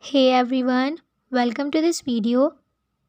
Hey everyone, welcome to this video.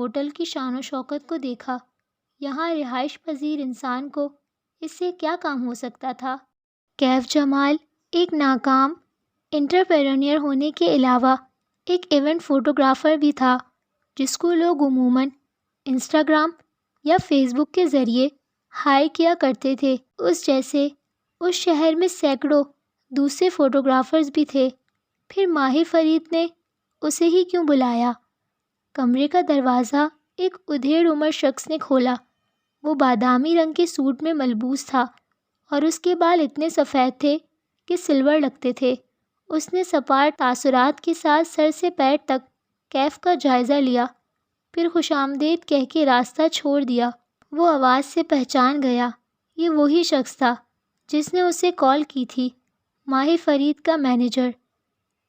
Hotel کی شان و شوکت کو دیکھا۔ یہاں رہائش پذیر انسان کو اس سے کیا کام ہو سکتا تھا؟ کیف جمال ایک ناکام انٹرپرینیور ہونے کے علاوہ ایک ایونٹ فوٹوگرافر بھی تھا، جس کو لوگ عموماً انسٹاگرام یا فیس بک کے ذریعے ہائر کیا کرتے تھے۔ اس جیسے اس شہر میں سینکڑوں دوسرے فوٹوگرافرز بھی تھے۔ پھر ماہر فرید نے اسے ہی کیوں بلایا؟ کمرے کا دروازہ ایک ادھیڑ عمر شخص نے کھولا۔ وہ بادامی رنگ کے سوٹ میں ملبوس تھا اور اس کے بال اتنے سفید تھے کہ سلور لگتے تھے۔ اس نے سپاٹ تاثرات کے ساتھ سر سے پیر تک کیف کا جائزہ لیا، پھر خوش آمدید کہہ کے راستہ چھوڑ دیا۔ وہ آواز سے پہچان گیا، یہ وہی شخص تھا جس نے اسے کال کی تھی، ماہر فرید کا مینیجر۔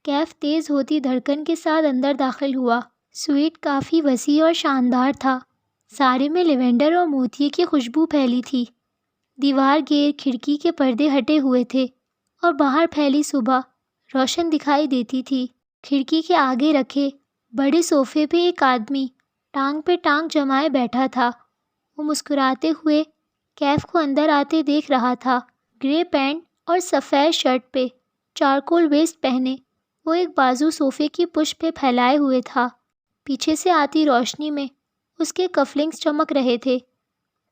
کیف تیز ہوتی دھڑکن کے ساتھ اندر داخل ہوا۔ سویٹ کافی وسیع اور شاندار تھا، سارے میں لیوینڈر اور موتیے کی خوشبو پھیلی تھی۔ دیوار گیر کھڑکی کے پردے ہٹے ہوئے تھے اور باہر پھیلی صبح روشن دکھائی دیتی تھی۔ کھڑکی کے آگے رکھے بڑے صوفے پہ ایک آدمی ٹانگ پہ ٹانگ جمائے بیٹھا تھا۔ وہ مسکراتے ہوئے کیف کو اندر آتے دیکھ رہا تھا۔ گرے پینٹ اور سفید شرٹ پہ چارکول ویسٹ پہنے وہ ایک بازو صوفے کی پشت پہ پھیلائے ہوئے تھا۔ پیچھے سے آتی روشنی میں اس کے کفلنگز چمک رہے تھے۔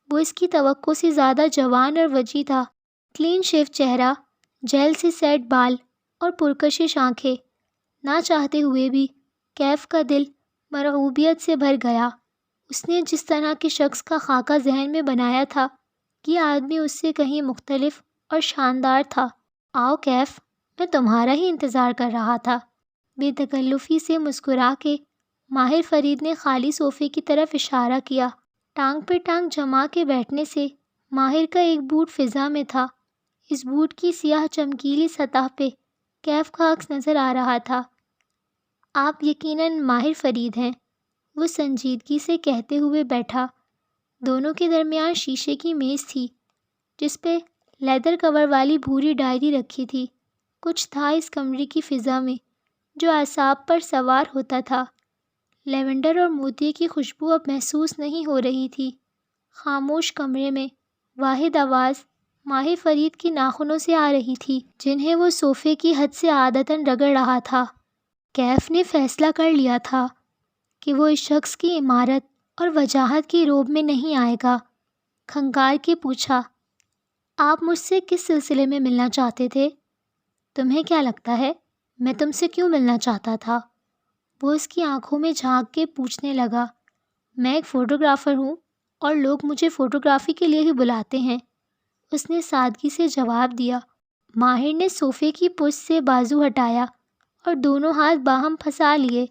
وہ اس کی توقع سے زیادہ جوان اور وجی تھا۔ کلین شیو چہرہ، جیل سے سیٹ بال اور پرکشش آنکھیں۔ نہ چاہتے ہوئے بھی کیف کا دل مرغوبیت سے بھر گیا۔ اس نے جس طرح کے شخص کا خاکہ ذہن میں بنایا تھا، یہ آدمی اس سے کہیں مختلف اور شاندار تھا۔ آؤ کیف، میں تمہارا ہی انتظار کر رہا تھا۔ بے تکلفی سے مسکرا کے ماہر فرید نے خالی صوفے کی طرف اشارہ کیا۔ ٹانگ پہ ٹانگ جما کے بیٹھنے سے ماہر کا ایک بوٹ فضا میں تھا۔ اس بوٹ کی سیاہ چمکیلی سطح پہ کیف کا عکس نظر آ رہا تھا۔ آپ یقیناً ماہر فرید ہیں، وہ سنجیدگی سے کہتے ہوئے بیٹھا۔ دونوں کے درمیان شیشے کی میز تھی جس پہ لیدر کور والی بھوری ڈائری رکھی تھی۔ کچھ تھا اس کمرے کی فضا میں جو اعصاب پر سوار ہوتا تھا۔ لیونڈر اور موتی کی خوشبو اب محسوس نہیں ہو رہی تھی۔ خاموش کمرے میں واحد آواز ماہر فرید کی ناخنوں سے آ رہی تھی، جنہیں وہ صوفے کی حد سے عادتاً رگڑ رہا تھا۔ کیف نے فیصلہ کر لیا تھا کہ وہ اس شخص کی عمارت اور وجاہت کی روب میں نہیں آئے گا۔ کھنگار کے پوچھا، آپ مجھ سے کس سلسلے میں ملنا چاہتے تھے؟ تمہیں کیا لگتا ہے میں تم سے کیوں ملنا چاہتا تھا؟ وہ اس کی آنکھوں میں جھانک کے پوچھنے لگا۔ میں ایک فوٹوگرافر ہوں اور لوگ مجھے فوٹوگرافی کے لیے ہی بلاتے ہیں، اس نے سادگی سے جواب دیا۔ ماہر نے صوفے کی پشت سے بازو ہٹایا اور دونوں ہاتھ باہم پھنسا لیے۔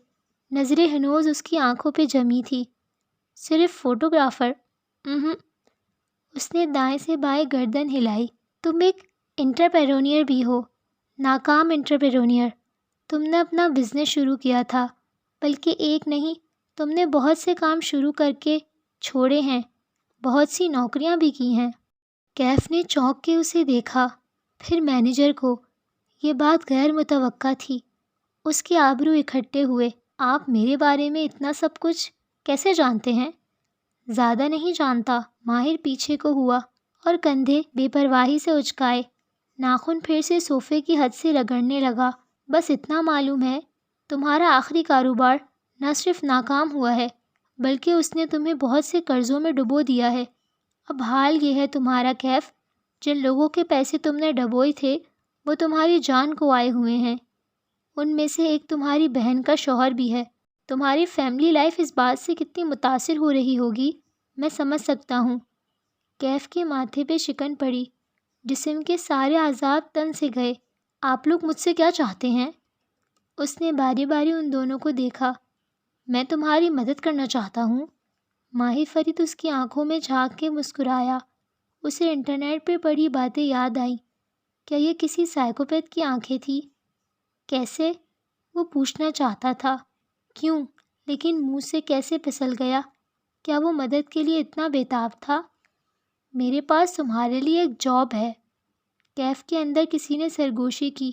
نظریں ہنوز اس کی آنکھوں پہ جمی تھی۔ صرف فوٹوگرافر؟ اس نے دائیں سے بائیں گردن ہلائی۔ تم ایک انٹرپرینیور بھی ہو، ناکام انٹرپرینیور۔ تم نے اپنا بزنس شروع کیا تھا، بلکہ ایک نہیں، تم نے بہت سے کام شروع کر کے چھوڑے ہیں، بہت سی نوکریاں بھی کی ہیں۔ کیف نے چونک کے اسے دیکھا، پھر مینیجر کو۔ یہ بات غیر متوقع تھی۔ اس کے آبرو اکھٹے ہوئے۔ آپ میرے بارے میں اتنا سب کچھ کیسے جانتے ہیں؟ زیادہ نہیں جانتا۔ ماہر پیچھے کو ہوا اور کندھے بے پرواہی سے اچکائے۔ ناخن پھر سے صوفے کی حد سے رگڑنے لگا۔ بس اتنا معلوم ہے، تمہارا آخری کاروبار نہ صرف ناکام ہوا ہے، بلکہ اس نے تمہیں بہت سے قرضوں میں ڈبو دیا ہے۔ اب حال یہ ہے تمہارا کیف، جن لوگوں کے پیسے تم نے ڈبوئے تھے وہ تمہاری جان کو آئے ہوئے ہیں۔ ان میں سے ایک تمہاری بہن کا شوہر بھی ہے۔ تمہاری فیملی لائف اس بات سے کتنی متاثر ہو رہی ہوگی میں سمجھ سکتا ہوں۔ کیف کے ماتھے پہ شکن پڑی، جسم کے سارے اعضاب تن سے گئے۔ آپ لوگ مجھ سے کیا چاہتے ہیں؟ اس نے باری باری ان دونوں کو دیکھا۔ میں تمہاری مدد کرنا چاہتا ہوں۔ ماہر فرید اس کی آنکھوں میں جھانک کے مسکرایا۔ اسے انٹرنیٹ پہ پڑھی باتیں یاد آئیں۔ کیا یہ کسی سائیکوپیتھ کی آنکھیں تھیں؟ کیسے؟ وہ پوچھنا چاہتا تھا کیوں، لیکن منہ سے کیسے پھسل گیا۔ کیا وہ مدد کے لیے اتنا بیتاب تھا؟ میرے پاس تمہارے لیے ایک جاب ہے۔ کیف کے اندر کسی نے سرگوشی کی۔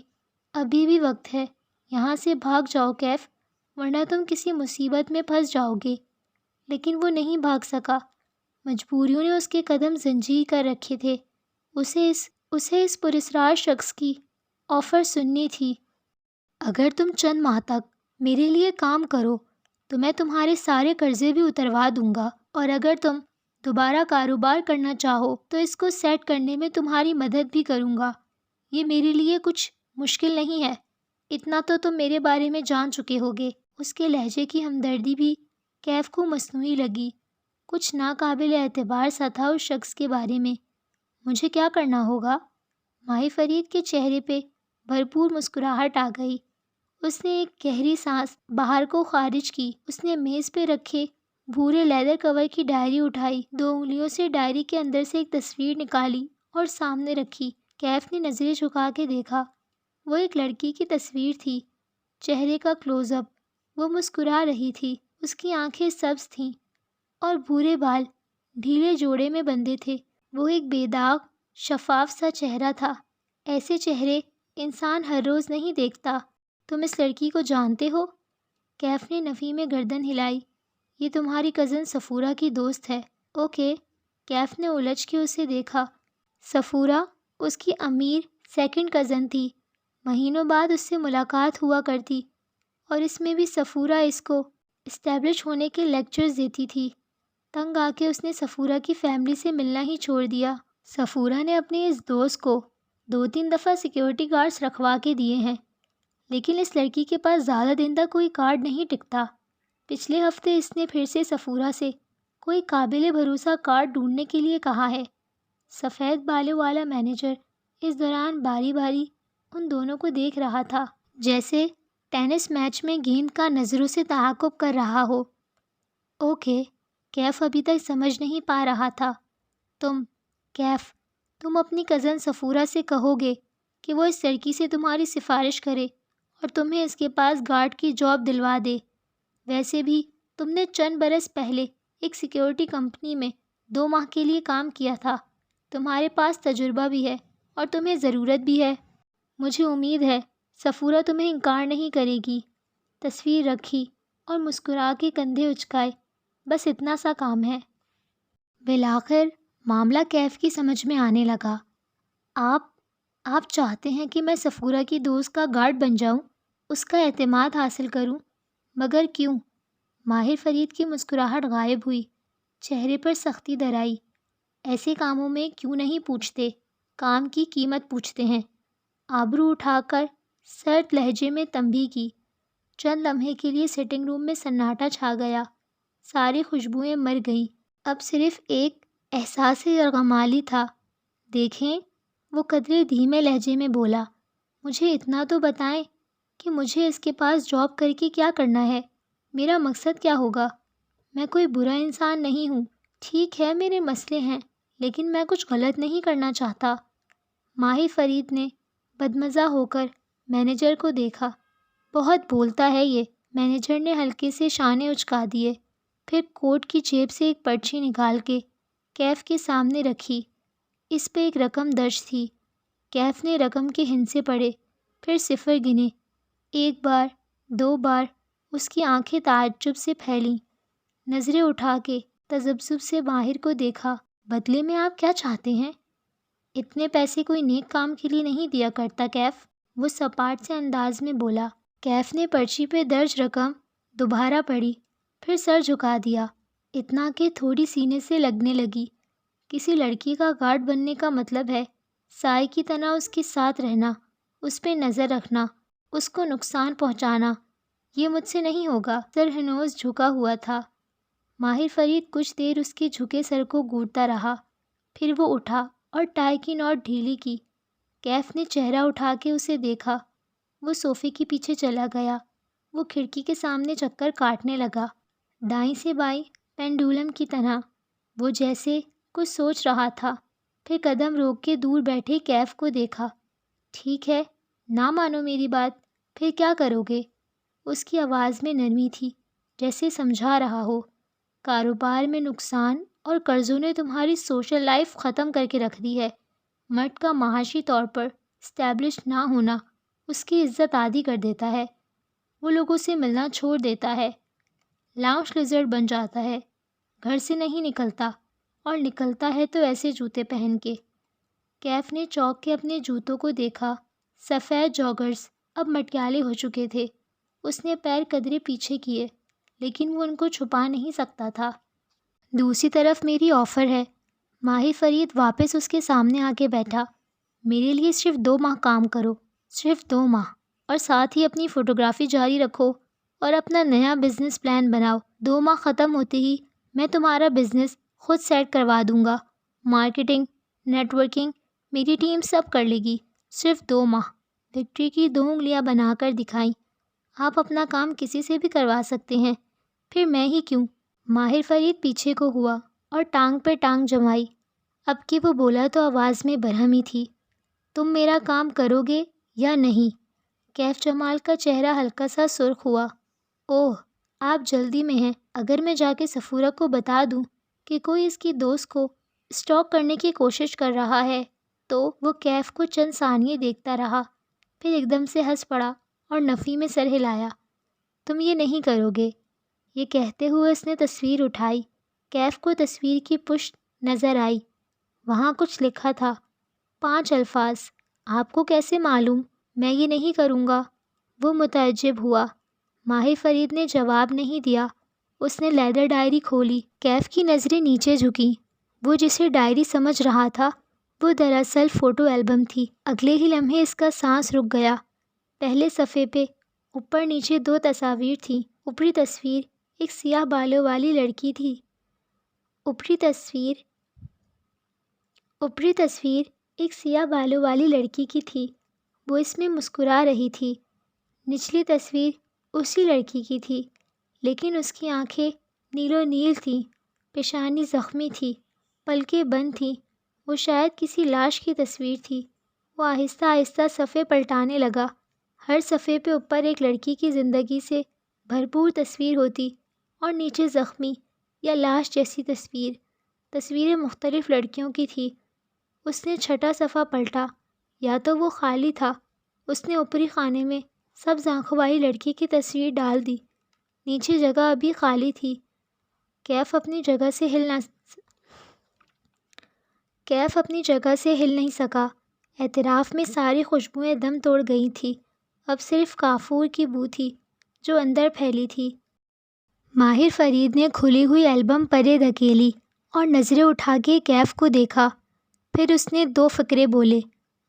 ابھی بھی وقت ہے، یہاں سے بھاگ جاؤ کیف، ورنہ تم کسی مصیبت میں پھنس جاؤ گے۔ لیکن وہ نہیں بھاگ سکا۔ مجبوریوں نے اس کے قدم زنجیر کر رکھے تھے۔ اسے اس پراسرار شخص کی آفر سننی تھی۔ اگر تم چند ماہ تک میرے لیے کام کرو تو میں تمہارے سارے قرضے بھی اتروا دوں گا، اور اگر تم دوبارہ کاروبار کرنا چاہو تو اس کو سیٹ کرنے میں تمہاری مدد بھی کروں گا۔ یہ میرے لیے کچھ مشکل نہیں ہے، اتنا تو تم میرے بارے میں جان چکے ہوگے۔ اس کے لہجے کی ہمدردی بھی کیف کو مصنوعی لگی۔ کچھ ناقابل اعتبار سا تھا اس شخص کے بارے میں۔ مجھے کیا کرنا ہوگا؟ ماہی فرید کے چہرے پہ بھرپور مسکراہٹ آ گئی۔ اس نے ایک گہری سانس باہر کو خارج کی۔ اس نے میز پہ رکھے بھورے لیدر کور کی ڈائری اٹھائی، 2 انگلیوں سے ڈائری کے اندر سے ایک تصویر نکالی اور سامنے رکھی۔ کیف نے نظریں جھکا کے دیکھا۔ وہ ایک لڑکی کی تصویر تھی، چہرے کا کلوز اپ۔ وہ مسکرا رہی تھی، اس کی آنکھیں سبز تھیں اور بھورے بال ڈھیلے جوڑے میں بندھے تھے۔ وہ ایک بے داغ، شفاف سا چہرہ تھا۔ ایسے چہرے انسان ہر روز نہیں دیکھتا۔ تم اس لڑکی کو جانتے ہو؟ کیف نے نفی میں گردن ہلائی۔ یہ تمہاری کزن صفورہ کی دوست ہے۔ اوکے، کیف نے الجھ کے اسے دیکھا۔ صفورہ اس کی امیر سیکنڈ کزن تھی۔ مہینوں بعد اس سے ملاقات ہوا کرتی، اور اس میں بھی صفورہ اس کو اسٹیبلش ہونے کے لیکچرز دیتی تھی۔ تنگ آ کے اس نے صفورہ کی فیملی سے ملنا ہی چھوڑ دیا۔ صفورہ نے اپنی اس دوست کو 2-3 دفعہ سیکیورٹی گارڈز رکھوا کے دیے ہیں، لیکن اس لڑکی کے پاس زیادہ دن تک کوئی کارڈ نہیں ٹکتا۔ پچھلے ہفتے اس نے پھر سے صفورہ سے کوئی قابل بھروسہ کارڈ ڈھونڈنے کے لیے کہا ہے۔ سفید بالوں والا مینیجر اس دوران باری باری ان دونوں کو دیکھ رہا تھا، جیسے ٹینس میچ میں گیند کا نظروں سے تعاقب کر رہا ہو۔ اوکے، کیف ابھی تک سمجھ نہیں پا رہا تھا۔ تم اپنی کزن صفورہ سے کہو گے کہ وہ اس لڑکی سے تمہاری سفارش کرے اور تمہیں اس کے پاس گارڈ کی جاب دلوا دے۔ ویسے بھی تم نے چند برس پہلے ایک سیکیورٹی کمپنی میں 2 ماہ کے لیے کام کیا تھا۔ تمہارے پاس تجربہ بھی ہے اور تمہیں ضرورت بھی ہے۔ مجھے امید ہے صفورہ تمہیں انکار نہیں کرے گی۔ تصویر رکھی اور مسکرا کے کندھے اچکائے۔ بس اتنا سا کام ہے۔ بالآخر معاملہ کیف کی سمجھ میں آنے لگا۔ آپ چاہتے ہیں کہ میں صفورہ کی دوست کا گارڈ بن جاؤں، اس کا اعتماد حاصل کروں؟ مگر کیوں؟ ماہر فرید کی مسکراہٹ غائب ہوئی، چہرے پر سختی در آئی۔ ایسے کاموں میں کیوں نہیں پوچھتے، کام کی قیمت پوچھتے ہیں۔ آبرو اٹھا کر سرد لہجے میں تنبیہ کی۔ چند لمحے کے لیے سٹنگ روم میں سناٹا چھا گیا۔ ساری خوشبوئیں مر گئیں، اب صرف ایک احساس یرغمالی تھا۔ دیکھیں، وہ قدرے دھیمے لہجے میں بولا، مجھے اتنا تو بتائیں کہ مجھے اس کے پاس جاب کر کے کیا کرنا ہے؟ میرا مقصد کیا ہوگا؟ میں کوئی برا انسان نہیں ہوں۔ ٹھیک ہے، میرے مسئلے ہیں، لیکن میں کچھ غلط نہیں کرنا چاہتا۔ ماہی فرید نے بدمزہ ہو کر مینیجر کو دیکھا۔ بہت بولتا ہے یہ۔ مینیجر نے ہلکے سے شانے اچکا دیے، پھر کوٹ کی جیب سے ایک پرچی نکال کے کیف کے سامنے رکھی۔ اس پہ ایک رقم درج تھی۔ کیف نے رقم کے ہندسے پڑھے، پھر صفر گنے۔ 1 بار، 2 بار، اس کی آنکھیں تعجب سے پھیلیں۔ نظریں اٹھا کے تذبذب سے ماہر کو دیکھا۔ بدلے میں آپ کیا چاہتے ہیں؟ اتنے پیسے کوئی نیک کام کے لیے نہیں دیا کرتا کیف، وہ سپاٹ سے انداز میں بولا۔ کیف نے پرچی پہ درج رقم دوبارہ پڑھی، پھر سر جھکا دیا، اتنا کہ تھوڑی سینے سے لگنے لگی۔ کسی لڑکی کا گارڈ بننے کا مطلب ہے سائے کی طرح اس کے ساتھ رہنا، اس پہ نظر رکھنا، اس کو نقصان پہنچانا۔ یہ مجھ سے نہیں ہوگا۔ سر ہنوز جھکا ہوا تھا۔ ماہر فرید کچھ دیر اس کے جھکے سر کو گھورتا رہا، پھر وہ اٹھا اور ٹائی کی نوٹ ڈھیلی کی۔ کیف نے چہرہ اٹھا کے اسے دیکھا۔ وہ صوفے کے پیچھے چلا گیا۔ وہ کھڑکی کے سامنے چکر کاٹنے لگا، دائیں سے بائیں پینڈولم کی طرح۔ وہ جیسے کچھ سوچ رہا تھا، پھر قدم روک کے دور بیٹھے کیف کو دیکھا۔ ٹھیک ہے، نہ مانو میری بات، پھر کیا کرو گے؟ اس کی آواز میں نرمی تھی، جیسے سمجھا رہا ہو۔ کاروبار میں نقصان اور قرضوں نے تمہاری سوشل لائف ختم کر کے رکھ دی ہے۔ مرد کا معاشی طور پر اسٹیبلش نہ ہونا اس کی عزت آدھی کر دیتا ہے۔ وہ لوگوں سے ملنا چھوڑ دیتا ہے، لاؤنج لیزرڈ بن جاتا ہے، گھر سے نہیں نکلتا، اور نکلتا ہے تو ایسے جوتے پہن کے۔ کیف نے چوک کے اپنے جوتوں کو دیکھا۔ سفید جاگرز اب مٹیالے ہو چکے تھے۔ اس نے پیر قدرے پیچھے کیے، لیکن وہ ان کو چھپا نہیں سکتا تھا۔ دوسری طرف میری آفر ہے۔ ماہر فرید واپس اس کے سامنے آ کے بیٹھا۔ میرے لیے صرف 2 ماہ کام کرو، صرف 2 ماہ، اور ساتھ ہی اپنی فوٹوگرافی جاری رکھو اور اپنا نیا بزنس پلان بناؤ۔ 2 ماہ ختم ہوتے ہی میں تمہارا بزنس خود سیٹ کروا دوں گا۔ مارکیٹنگ، نیٹ ورکنگ میری ٹیم سب کر لے گی۔ صرف 2 ماہ۔ وکٹری کی 2 انگلیاں بنا کر دکھائیں۔ آپ اپنا کام کسی سے بھی کروا سکتے ہیں، پھر میں ہی کیوں؟ ماہر فرید پیچھے کو ہوا اور ٹانگ پہ ٹانگ جمائی۔ اب کہ وہ بولا تو آواز میں برہمی تھی۔ تم میرا کام کرو گے یا نہیں؟ کیف جمال کا چہرہ ہلکا سا سرخ ہوا۔ اوہ، آپ جلدی میں ہیں۔ اگر میں جا کے صفورہ کو بتا دوں کہ کوئی اس کی دوست کو اسٹاک کرنے کی کوشش کر رہا ہے تو؟ وہ کیف کو چند ثانیے دیکھتا رہا، پھر ایک دم سے ہنس پڑا اور نفی میں سر ہلایا۔ تم یہ نہیں کرو گے۔ یہ کہتے ہوئے اس نے تصویر اٹھائی۔ کیف کو تصویر کی پشت نظر آئی۔ وہاں کچھ لکھا تھا، 5 الفاظ۔ آپ کو کیسے معلوم؟ میں یہ نہیں کروں گا۔ وہ متعجب ہوا۔ ماہر فرید نے جواب نہیں دیا۔ اس نے لیدر ڈائری کھولی۔ کیف کی نظریں نیچے جھکیں۔ وہ جسے ڈائری سمجھ رہا تھا وہ دراصل فوٹو البم تھی۔ اگلے ہی لمحے اس کا سانس رک گیا۔ پہلے صفحے پہ اوپر نیچے 2 تصاویر تھیں۔ اوپری تصویر ایک سیاہ بالوں والی لڑکی تھی۔ اوپری تصویر ایک سیاہ بالوں والی لڑکی کی تھی۔ وہ اس میں مسکرا رہی تھی۔ نچلی تصویر اسی لڑکی کی تھی، لیکن اس کی آنکھیں نیلو نیل تھیں، پیشانی زخمی تھی، پلکیں بند تھیں۔ وہ شاید کسی لاش کی تصویر تھی۔ وہ آہستہ آہستہ صفحے پلٹانے لگا۔ ہر صفحے پہ اوپر ایک لڑکی کی زندگی سے بھرپور تصویر ہوتی اور نیچے زخمی یا لاش جیسی تصویر۔ تصویریں مختلف لڑکیوں کی تھی۔ اس نے چھٹا صفحہ پلٹا، یا تو وہ خالی تھا۔ اس نے اوپری خانے میں سبز آنکھوں والی لڑکی کی تصویر ڈال دی۔ نیچے جگہ ابھی خالی تھی۔ کیف اپنی جگہ سے ہل نہیں سکا۔ اعتراف میں ساری خوشبوئیں دم توڑ گئی تھیں۔ اب صرف کافور کی بو تھی جو اندر پھیلی تھی۔ ماہر فرید نے کھلی ہوئی البم پرے دھکیلی اور نظریں اٹھا کے کیف کو دیکھا۔ پھر اس نے 2 فقرے بولے۔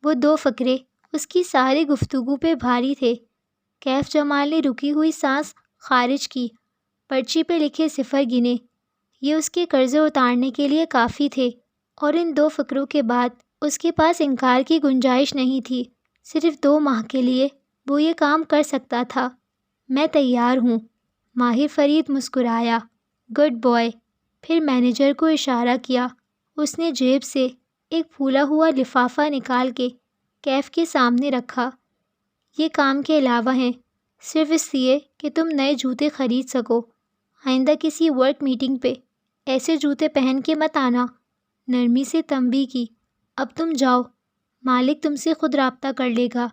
وہ 2 فقرے اس کی ساری گفتگو پہ بھاری تھے۔ کیف جمال نے رکی ہوئی سانس خارج کی، پرچی پہ لکھے صفر گنے۔ یہ اس کے قرضے اتارنے کے لیے کافی تھے، اور ان 2 فقروں کے بعد اس کے پاس انکار کی گنجائش نہیں تھی۔ صرف 2 ماہ کے لیے وہ یہ کام کر سکتا تھا۔ میں تیار ہوں۔ ماہر فرید مسکرایا۔ Good boy. پھر مینیجر کو اشارہ کیا۔ اس نے جیب سے ایک پھولا ہوا لفافہ نکال کے کیف کے سامنے رکھا۔ یہ کام کے علاوہ ہیں، صرف اس لیے کہ تم نئے جوتے خرید سکو۔ آئندہ کسی ورک میٹنگ پہ ایسے جوتے پہن کے مت آنا۔ نرمی سے تنبیہ کی۔ اب تم جاؤ، مالک تم سے خود رابطہ کر لے گا۔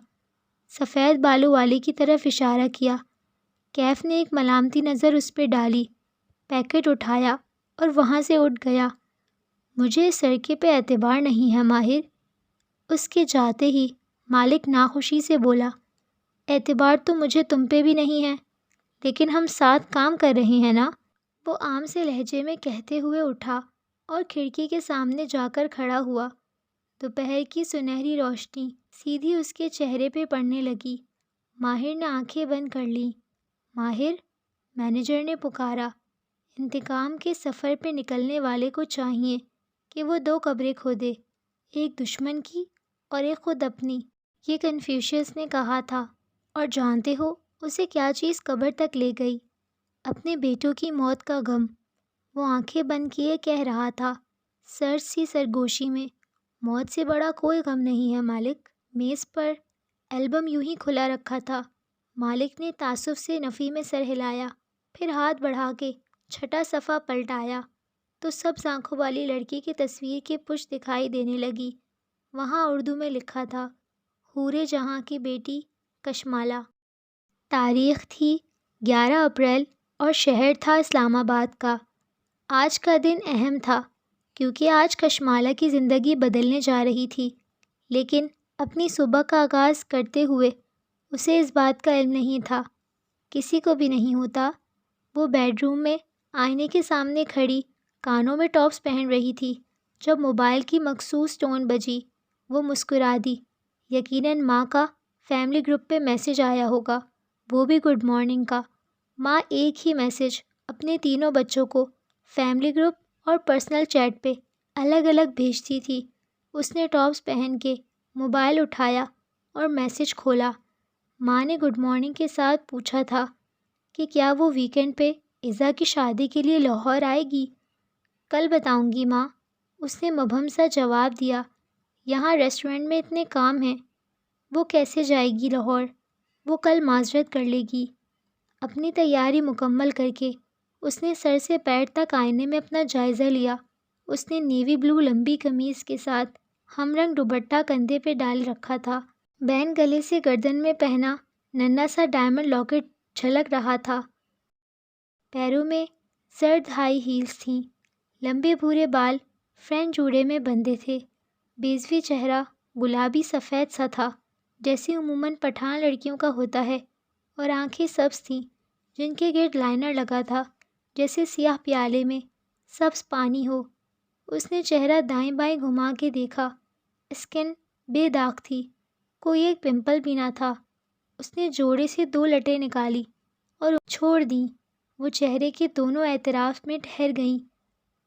سفید بالوں والے کی طرف اشارہ کیا۔ کیف نے ایک ملامتی نظر اس پہ ڈالی، پیکٹ اٹھایا اور وہاں سے اٹھ گیا۔ مجھے اس سرکے پہ اعتبار نہیں ہے ماہر۔ اس کے جاتے ہی مالک ناخوشی سے بولا۔ اعتبار تو مجھے تم پہ بھی نہیں ہے، لیکن ہم ساتھ کام کر رہے ہیں نا؟ وہ عام سے لہجے میں کہتے ہوئے اٹھا اور کھڑکی کے سامنے جا کر کھڑا ہوا۔ دوپہر کی سنہری روشنی سیدھی اس کے چہرے پہ پڑنے لگی۔ ماہر نے آنکھیں بند کر لیں۔ ماہر، مینیجر نے پکارا۔ انتقام کے سفر پہ نکلنے والے کو چاہیے کہ وہ 2 قبریں کھودے، ایک دشمن کی اور ایک خود اپنی۔ یہ کنفیوشیس نے کہا تھا، اور جانتے ہو اسے کیا چیز قبر تک لے گئی؟ اپنے بیٹوں کی موت کا غم۔ وہ آنکھیں بند کیے کہہ رہا تھا، سرد سی سرگوشی میں، موت سے بڑا کوئی غم نہیں ہے مالک۔ میز پر البم یوں ہی کھلا رکھا تھا۔ مالک نے تعصب سے نفی میں سر ہلایا، پھر ہاتھ بڑھا کے چھٹا صفحہ پلٹایا تو سبز آنکھوں والی لڑکی کی تصویر کی پشت دکھائی دینے لگی۔ وہاں اردو میں لکھا تھا، حورِ جہاں کی بیٹی کشمالہ۔ تاریخ تھی 11 اپریل اور شہر تھا اسلام آباد کا۔ آج کا دن اہم تھا کیونکہ آج کشمالہ کی زندگی بدلنے جا رہی تھی، لیکن اپنی صبح کا آغاز کرتے ہوئے اسے اس بات کا علم نہیں تھا، کسی کو بھی نہیں ہوتا۔ وہ بیڈ روم میں آئینے کے سامنے کھڑی کانوں میں ٹاپس پہن رہی تھی جب موبائل کی مخصوص ٹون بجی۔ وہ مسکرا دی، یقیناً ماں کا فیملی گروپ پہ میسج آیا ہوگا، وہ بھی گڈ مارننگ کا۔ ماں ایک ہی میسج اپنے تینوں بچوں کو فیملی گروپ اور پرسنل چیٹ پہ الگ الگ بھیجتی تھی۔ اس نے ٹاپس پہن کے موبائل اٹھایا اور میسج کھولا۔ ماں نے گڈ مارننگ کے ساتھ پوچھا تھا کہ کیا وہ ویکینڈ پہ ایزا کی شادی کے لیے لاہور آئے گی۔ کل بتاؤں گی ماں، اس نے مبہم سا جواب دیا۔ یہاں ریسٹورنٹ میں اتنے کام ہیں، وہ کیسے جائے گی لاہور؟ وہ کل معذرت کر لے گی۔ اپنی تیاری مکمل کر کے اس نے سر سے پیر تک آئینے میں اپنا جائزہ لیا۔ اس نے نیوی بلو لمبی قمیض کے ساتھ ہم رنگ دوپٹہ کندھے پہ ڈال رکھا تھا۔ بین گلے سے گردن میں پہنا ننھا سا ڈائمنڈ لاکٹ جھلک رہا تھا۔ پیروں میں زرد ہائی ہیلز تھیں۔ لمبے بھورے بال فرنٹ جوڑے میں بندھے تھے۔ بیضوی چہرہ گلابی سفید سا تھا جیسے عموماً پٹھان لڑکیوں کا ہوتا ہے، اور آنکھیں سبز تھیں جن کے گرد لائنر لگا تھا جیسے سیاہ پیالے میں سبز پانی ہو۔ اس نے چہرہ دائیں بائیں گھما کے دیکھا۔ اسکن بے داغ تھی، کوئی ایک پمپل بھی نہ تھا۔ اس نے جوڑے سے 2 لٹیں نکالی اور چھوڑ دیں۔ وہ چہرے کے دونوں اطراف میں ٹھہر گئیں،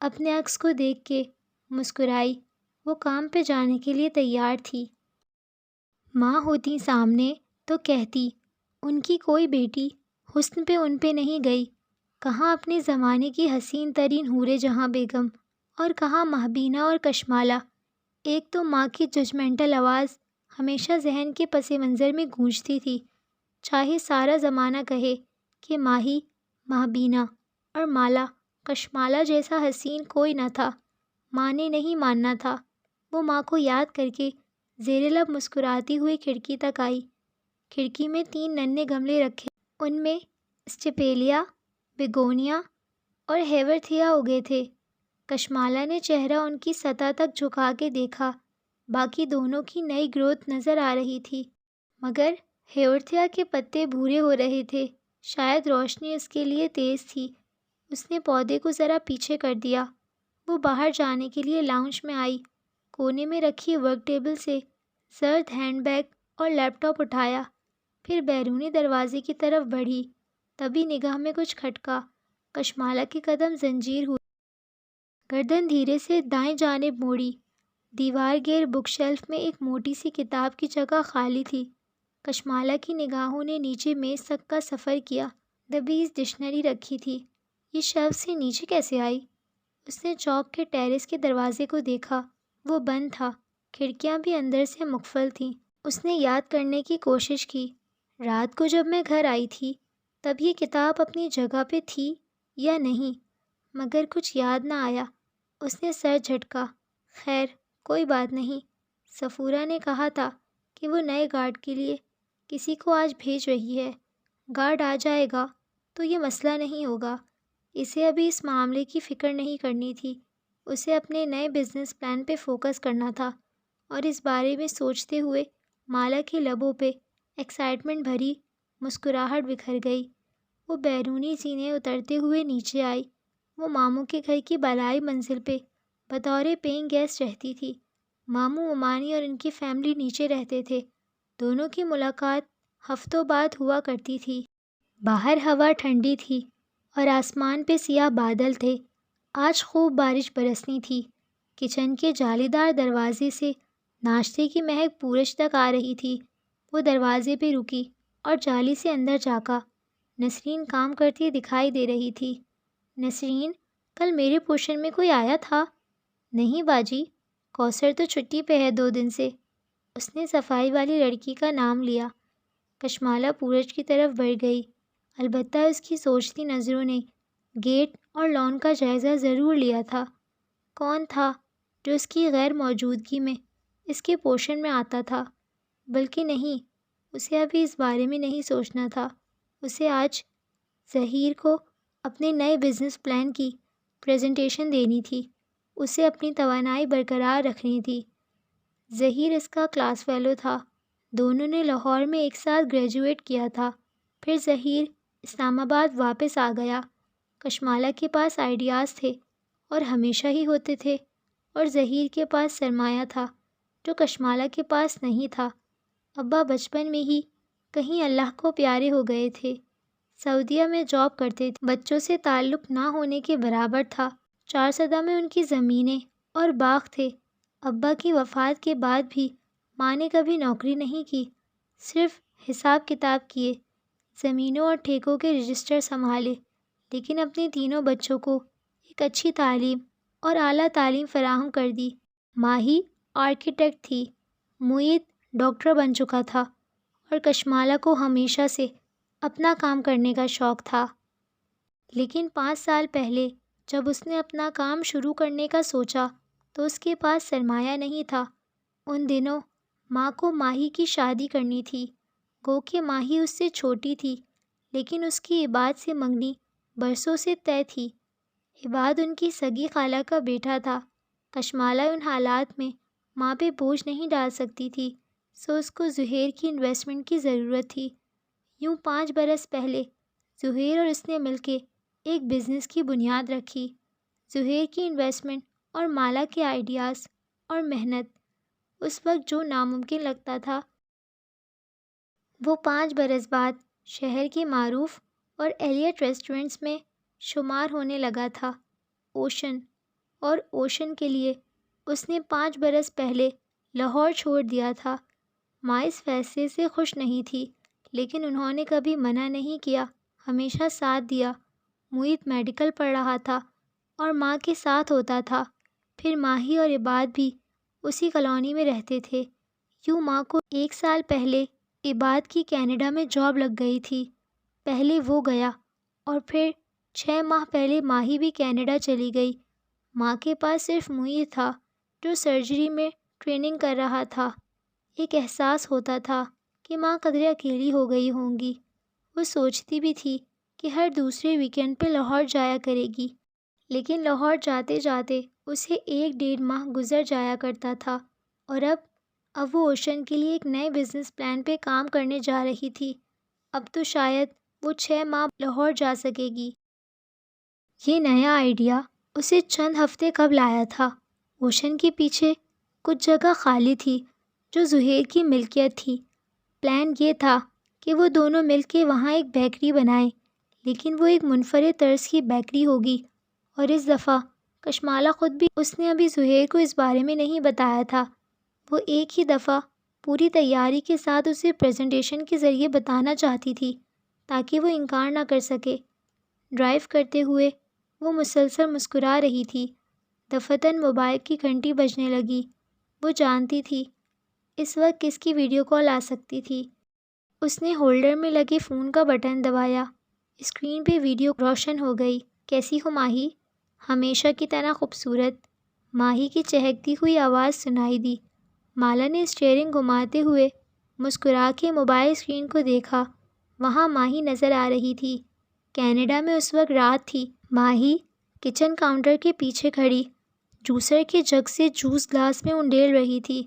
اپنے عکس کو دیکھ کے مسکرائی۔ وہ کام پہ جانے کے لیے تیار تھی۔ ماں ہوتی سامنے تو کہتی، ان کی کوئی بیٹی حسن پہ ان پہ نہیں گئی، کہاں اپنے زمانے کی حسین ترین حور جہاں بیگم اور کہاں مہبینہ اور کشمالہ۔ ایک تو ماں کی ججمنٹل آواز ہمیشہ ذہن کے پس منظر میں گونجتی تھی، چاہے سارا زمانہ کہے کہ ماہی، مہبینہ اور مالا کشمالہ جیسا حسین کوئی نہ تھا، ماں نے نہیں ماننا تھا۔ وہ ماں کو یاد کر کے زیر لب مسکراتی ہوئی کھڑکی تک آئی۔ کھڑکی میں 3 ننھے گملے رکھے، ان میں اسٹیپیلیا، بیگونیا اور ہیورتھیا اگے تھے۔ کشمالہ نے چہرہ ان کی سطح تک جھکا کے دیکھا، باقی دونوں کی نئی گروتھ نظر آ رہی تھی، مگر ہیورتھیا کے پتے بھورے ہو رہے تھے، شاید روشنی اس کے لیے تیز تھی۔ اس نے پودے کو ذرا پیچھے کر دیا۔ وہ باہر جانے کے لیے لاؤنج میں آئی، کونے میں رکھی ورک ٹیبل سے زرد ہینڈ بیگ اور لیپ ٹاپ اٹھایا، پھر بیرونی دروازے کی طرف بڑھی۔ تبھی نگاہ میں کچھ کھٹکا، کشمالہ کے قدم زنجیر ہوئے۔ گردن دھیرے سے دائیں جانب موڑی۔ دیوار گیر بک شیلف میں ایک موٹی سی کتاب کی جگہ خالی تھی۔ کشمالہ کی نگاہوں نے نیچے میز تک کا سفر کیا۔ دبیز ڈکشنری رکھی تھی، یہ شیلف سے نیچے کیسے آئی؟ اس نے چوک کے ٹیرس کے دروازے کو دیکھا، وہ بند تھا، کھڑکیاں بھی اندر سے مقفل تھیں۔ اس نے یاد کرنے کی کوشش کی، رات کو جب میں گھر آئی تھی تب یہ کتاب اپنی جگہ پہ تھی یا نہیں، مگر کچھ یاد نہ آیا۔ اس نے سر جھٹکا، خیر کوئی بات نہیں، صفورہ نے کہا تھا کہ وہ نئے گارڈ کے لیے کسی کو آج بھیج رہی ہے، گارڈ آ جائے گا تو یہ مسئلہ نہیں ہوگا۔ اسے ابھی اس معاملے کی فکر نہیں کرنی تھی، اسے اپنے نئے بزنس پلان پہ فوکس کرنا تھا، اور اس بارے میں سوچتے ہوئے مالا کے لبوں پہ ایکسائٹمنٹ بھری مسکراہٹ بکھر گئی۔ وہ بیرونی زینے اترتے ہوئے نیچے آئی۔ وہ ماموں کے گھر کی بالائی منزل پہ بطور پیئنگ گیسٹ رہتی تھی۔ ماموں عمانی اور ان کی فیملی نیچے رہتے تھے، دونوں کی ملاقات ہفتوں بعد ہوا کرتی تھی۔ باہر ہوا ٹھنڈی تھی اور آسمان پہ سیاہ بادل تھے، آج خوب بارش برسنی تھی۔ کچن کے جالی دار دروازے سے ناشتے کی مہک پورج تک آ رہی تھی۔ وہ دروازے پہ رکی اور جالی سے اندر جھانکا۔ نسرین کام کرتی دکھائی دے رہی تھی۔ نسرین، کل میرے پورشن میں کوئی آیا تھا؟ نہیں باجی، کوثر تو چھٹی پہ ہے 2 دن سے۔ اس نے صفائی والی لڑکی کا نام لیا۔ کشمالہ پورج کی طرف بڑھ گئی، البتہ اس کی سوچتی نظروں نے گیٹ اور لان کا جائزہ ضرور لیا تھا۔ کون تھا جو اس کی غیر موجودگی میں اس کے پورشن میں آتا تھا؟ بلکہ نہیں، اسے ابھی اس بارے میں نہیں سوچنا تھا۔ اسے آج ظہیر کو اپنے نئے بزنس پلان کی پریزنٹیشن دینی تھی، اسے اپنی توانائی برقرار رکھنی تھی۔ ظہیر اس کا کلاس فیلو تھا، دونوں نے لاہور میں ایک ساتھ گریجویٹ کیا تھا۔ پھر ظہیر اسلام آباد واپس آ گیا۔ کشمالہ کے پاس آئیڈیاز تھے اور ہمیشہ ہی ہوتے تھے، اور ظہیر کے پاس سرمایہ تھا جو کشمالہ کے پاس نہیں تھا۔ ابا بچپن میں ہی کہیں اللہ کو پیارے ہو گئے تھے، سعودیہ میں جاب کرتے تھے، بچوں سے تعلق نہ ہونے کے برابر تھا۔ چارسدہ میں ان کی زمینیں اور باغ تھے۔ ابا کی وفات کے بعد بھی ماں نے کبھی نوکری نہیں کی، صرف حساب کتاب کیے، زمینوں اور ٹھیکوں کے رجسٹر سنبھالے، لیکن اپنے تینوں بچوں کو ایک اچھی تعلیم اور اعلیٰ تعلیم فراہم کر دی۔ ماہی آرکیٹیکٹ تھی، معید ڈاکٹر بن چکا تھا، اور کشمالہ کو ہمیشہ سے اپنا کام کرنے کا شوق تھا۔ لیکن 5 سال پہلے جب اس نے اپنا کام شروع کرنے کا سوچا تو اس کے پاس سرمایہ نہیں تھا۔ ان دنوں ماں کو ماہی کی شادی کرنی تھی، گو کہ ماہی اس سے چھوٹی تھی، لیکن اس کی عباد سے منگنی برسوں سے طے تھی۔ عباد ان کی سگی خالہ کا بیٹا تھا۔ کشمالہ ان حالات میں ماں پہ بوجھ نہیں ڈال سکتی تھی، سو اس کو زہیر کی انویسٹمنٹ کی ضرورت تھی۔ یوں 5 برس پہلے زہیر اور اس نے مل کے ایک بزنس کی بنیاد رکھی۔ زہیر کی انویسٹمنٹ اور مالا کے آئیڈیاز اور محنت اس وقت جو ناممکن لگتا تھا، وہ 5 برس بعد شہر کے معروف اور ایلیٹ ریسٹورنٹس میں شمار ہونے لگا تھا۔ اوشن کے لیے اس نے 5 برس پہلے لاہور چھوڑ دیا تھا۔ ماں اس فیصلے سے خوش نہیں تھی، لیکن انہوں نے کبھی منع نہیں کیا، ہمیشہ ساتھ دیا۔ معید میڈیکل پڑھ رہا تھا اور ماں کے ساتھ ہوتا تھا۔ پھر ماہی اور عباد بھی اسی کالونی میں رہتے تھے۔ یوں ماں کو 1 سال پہلے عباد کی کینیڈا میں جاب لگ گئی تھی۔ پہلے وہ گیا اور پھر 6 ماہ پہلے ماہی بھی کینیڈا چلی گئی۔ ماں کے پاس صرف معید تھا جو سرجری میں ٹریننگ کر رہا تھا۔ ایک احساس ہوتا تھا کہ ماں قدرے اکیلی ہو گئی ہوں گی۔ وہ سوچتی بھی تھی کہ ہر دوسرے ویکینڈ پہ لاہور جایا کرے گی، لیکن لاہور جاتے جاتے اسے 1 ڈیڑھ ماہ گزر جایا کرتا تھا، اور اب وہ اوشن کے لیے ایک نئے بزنس پلان پہ کام کرنے جا رہی تھی۔ اب تو شاید وہ 6 ماہ لاہور جا سکے گی۔ یہ نیا آئیڈیا اسے چند ہفتے قبل آیا تھا۔ اوشن کے پیچھے کچھ جگہ خالی تھی جو زہیر کی ملکیت تھی۔ پلان یہ تھا کہ وہ دونوں مل کے وہاں ایک بیکری بنائیں، لیکن وہ ایک منفرد طرز کی بیکری ہوگی، اور اس دفعہ کشمالہ خود بھی اس نے ابھی زہیر کو اس بارے میں نہیں بتایا تھا۔ وہ ایک ہی دفعہ پوری تیاری کے ساتھ اسے پریزنٹیشن کے ذریعے بتانا چاہتی تھی تاکہ وہ انکار نہ کر سکے۔ ڈرائیو کرتے ہوئے وہ مسلسل مسکرا رہی تھی۔ دفتراً موبائل کی گھنٹی بجنے لگی۔ وہ جانتی تھی اس وقت کس کی ویڈیو کال آ سکتی تھی۔ اس نے ہولڈر میں لگے فون کا بٹن دبایا۔ اسکرین پہ ویڈیو روشن ہو گئی۔ کیسی ہو ماہی؟ ہمیشہ کی طرح خوبصورت، ماہی کی چہکتی ہوئی آواز سنائی دی۔ مالا نے اسٹیئرنگ گھماتے ہوئے مسکرا کے موبائل اسکرین کو دیکھا۔ وہاں ماہی نظر آ رہی تھی۔ کینیڈا میں اس وقت رات تھی۔ ماہی کچن کاؤنٹر کے پیچھے کھڑی جوسر کے جگ سے جوس گلاس میں انڈیل رہی تھی۔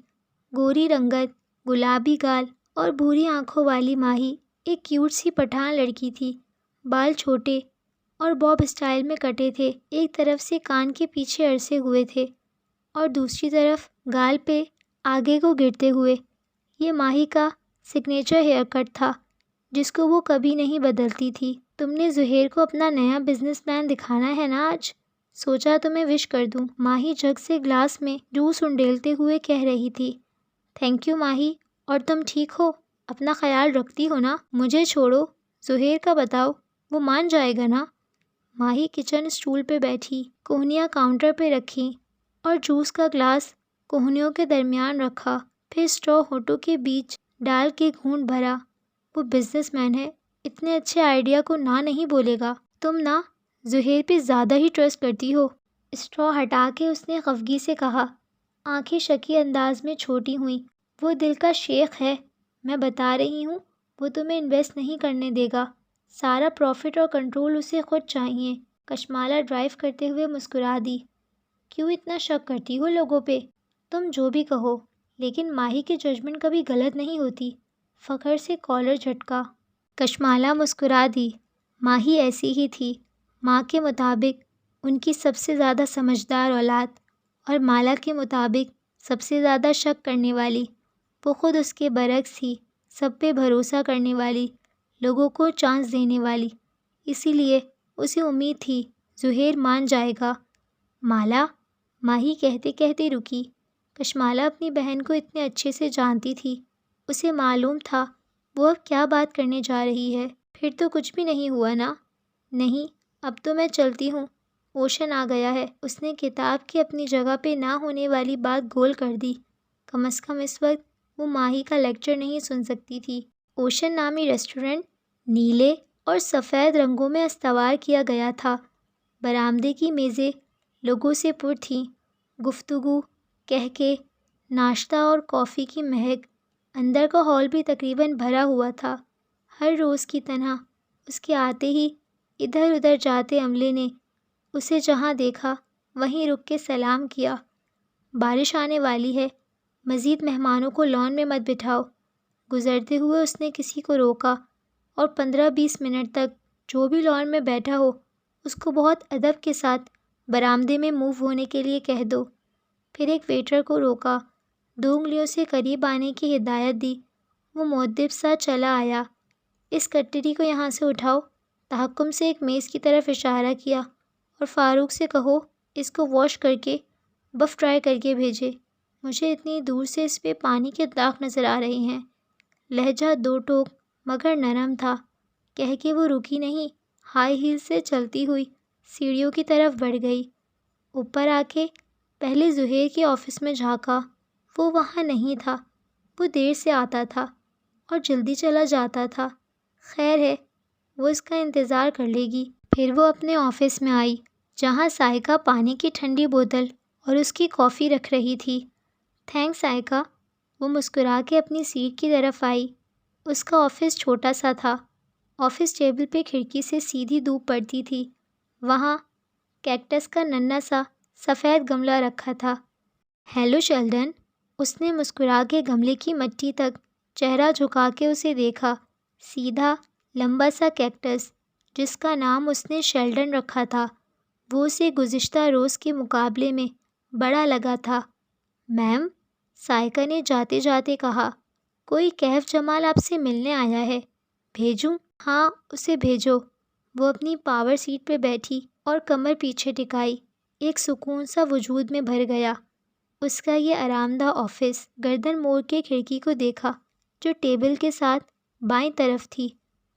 گوری رنگت، گلابی گال اور بھوری آنکھوں والی ماہی ایک کیوٹ سی پٹھان لڑکی تھی۔ بال چھوٹے اور باب اسٹائل میں کٹے تھے، ایک طرف سے کان کے پیچھے عرصے ہوئے تھے اور دوسری طرف گال پہ آگے کو گرتے ہوئے۔ یہ ماہی کا سگنیچر ہیئر کٹ تھا جس کو وہ کبھی نہیں بدلتی تھی۔ تم نے زہیر کو اپنا نیا بزنس پلان دکھانا ہے نا آج؟ سوچا تمہیں وش کر دوں، ماہی جگ سے گلاس میں جوس انڈیلتے ہوئے کہہ رہی تھی۔ تھینک یو ماہی، اور تم ٹھیک ہو؟ اپنا خیال رکھتی ہو نا؟ مجھے چھوڑو، زہیر کا بتاؤ، وہ مان جائے گا نا؟ ماہی کچن اسٹول پہ بیٹھی، کوہنیاں کاؤنٹر پہ رکھی اور جوس کا گلاس کوہنیوں کے درمیان رکھا، پھر اسٹرو ہونٹوں کے بیچ ڈال کے گھونٹ بھرا۔ وہ بزنس مین ہے، اتنے اچھے آئیڈیا کو نہ نہیں بولے گا۔ تم نا زہیر پہ زیادہ ہی ٹرسٹ کرتی ہو۔ اسٹرو ہٹا کے اس نے خفگی سے کہا۔ آنکھیں شکی انداز میں چھوٹی ہوئیں۔ وہ دل کا شیخ ہے، میں بتا رہی ہوں، وہ تمہیں انویسٹ نہیں کرنے دے گا۔ سارا پروفٹ اور کنٹرول اسے خود چاہیے۔ کشمالہ ڈرائیو کرتے ہوئے مسکرا دی۔ کیوں اتنا شک کرتی ہو لوگوں پہ؟ تم جو بھی کہو، لیکن ماہی کی ججمنٹ کبھی غلط نہیں ہوتی۔ فخر سے کالر جھٹکا۔ کشمالہ مسکرا دی۔ ماہی ایسی ہی تھی، ماں کے مطابق ان کی سب سے زیادہ سمجھدار اولاد، اور مالا کے مطابق سب سے زیادہ شک کرنے والی۔ وہ خود اس کے برعکس تھی، سب پہ بھروسہ کرنے والی، لوگوں کو چانس دینے والی۔ اسی لیے اسے امید تھی زہیر مان جائے گا۔ مالا، ماہی کہتے کہتے رکی۔ کشمالہ اپنی بہن کو اتنے اچھے سے جانتی تھی، اسے معلوم تھا وہ اب کیا بات کرنے جا رہی ہے۔ پھر تو کچھ بھی نہیں ہوا نا؟ نہیں، اب تو میں چلتی ہوں، اوشن آ گیا ہے۔ اس نے کتاب کی اپنی جگہ پہ نہ ہونے والی بات گول کر دی۔ کم از کم اس وقت وہ ماہی کا لیکچر نہیں سن سکتی تھی۔ اوشن نامی ریسٹورنٹ نیلے اور سفید رنگوں میں استوار کیا گیا تھا۔ برآمدے کی میزیں لوگوں سے پر تھیں، گفتگو، کہکے، ناشتہ اور کافی کی مہک۔ اندر کا ہال بھی تقریباً بھرا ہوا تھا۔ ہر روز کی طرح اس کے آتے ہی ادھر ادھر جاتے عملے نے اسے جہاں دیکھا وہیں رک کے سلام کیا۔ بارش آنے والی ہے، مزید مہمانوں کو لان میں مت بٹھاؤ۔ گزرتے ہوئے اس نے کسی کو روکا اور 15-20 منٹ تک جو بھی لان میں بیٹھا ہو اس کو بہت ادب کے ساتھ برآمدے میں موو ہونے کے لیے کہہ دو۔ پھر ایک ویٹر کو روکا، 2 انگلیوں سے قریب آنے کی ہدایت دی۔ وہ مؤدب سا چلا آیا۔ اس کٹری کو یہاں سے اٹھاؤ، تحکم سے ایک میز کی طرف اشارہ کیا، اور فاروق سے کہو اس کو واش کر کے بف ڈرائی کر کے بھیجے۔ مجھے اتنی دور سے اس پہ پانی کے داغ نظر آ رہے ہیں۔ لہجہ 2 ٹوک مگر نرم تھا۔ کہہ کے وہ رکی نہیں، ہائی ہیل سے چلتی ہوئی سیڑھیوں کی طرف بڑھ گئی۔ اوپر آ کے پہلے زہیر کے آفس میں جھانکا، وہ وہاں نہیں تھا۔ وہ دیر سے آتا تھا اور جلدی چلا جاتا تھا۔ خیر ہے، وہ اس کا انتظار کر لے گی۔ پھر وہ اپنے آفس میں آئی، جہاں سائقہ پانی کی ٹھنڈی بوتل اور اس کی کافی رکھ رہی تھی۔ تھینکس سائقہ۔ وہ مسکرا کے اپنی سیٹ کی طرف آئی۔ اس کا آفس چھوٹا سا تھا۔ آفس ٹیبل پہ کھڑکی سے سیدھی دھوپ پڑتی تھی۔ وہاں کیکٹس کا ننھا سا سفید گملہ رکھا تھا۔ Hello Sheldon. اس نے مسکرا کے گملے کی مٹی تک چہرہ جھکا کے اسے دیکھا۔ سیدھا لمبا سا کیکٹس جس کا نام اس نے شیلڈن رکھا تھا، وہ اسے گزشتہ روز کے مقابلے میں بڑا لگا تھا۔ میم، سائقہ نے جاتے جاتے کہا، کوئی کیف جمال آپ سے ملنے آیا ہے، بھیجوں؟ ہاں، اسے بھیجو۔ وہ اپنی پاور سیٹ پہ بیٹھی اور کمر پیچھے ٹکائی۔ ایک سکون سا وجود میں بھر گیا۔ اس کا یہ آرام دہ آفس گردن موڑ کے کھڑکی کو دیکھا جو ٹیبل کے ساتھ بائیں طرف تھی۔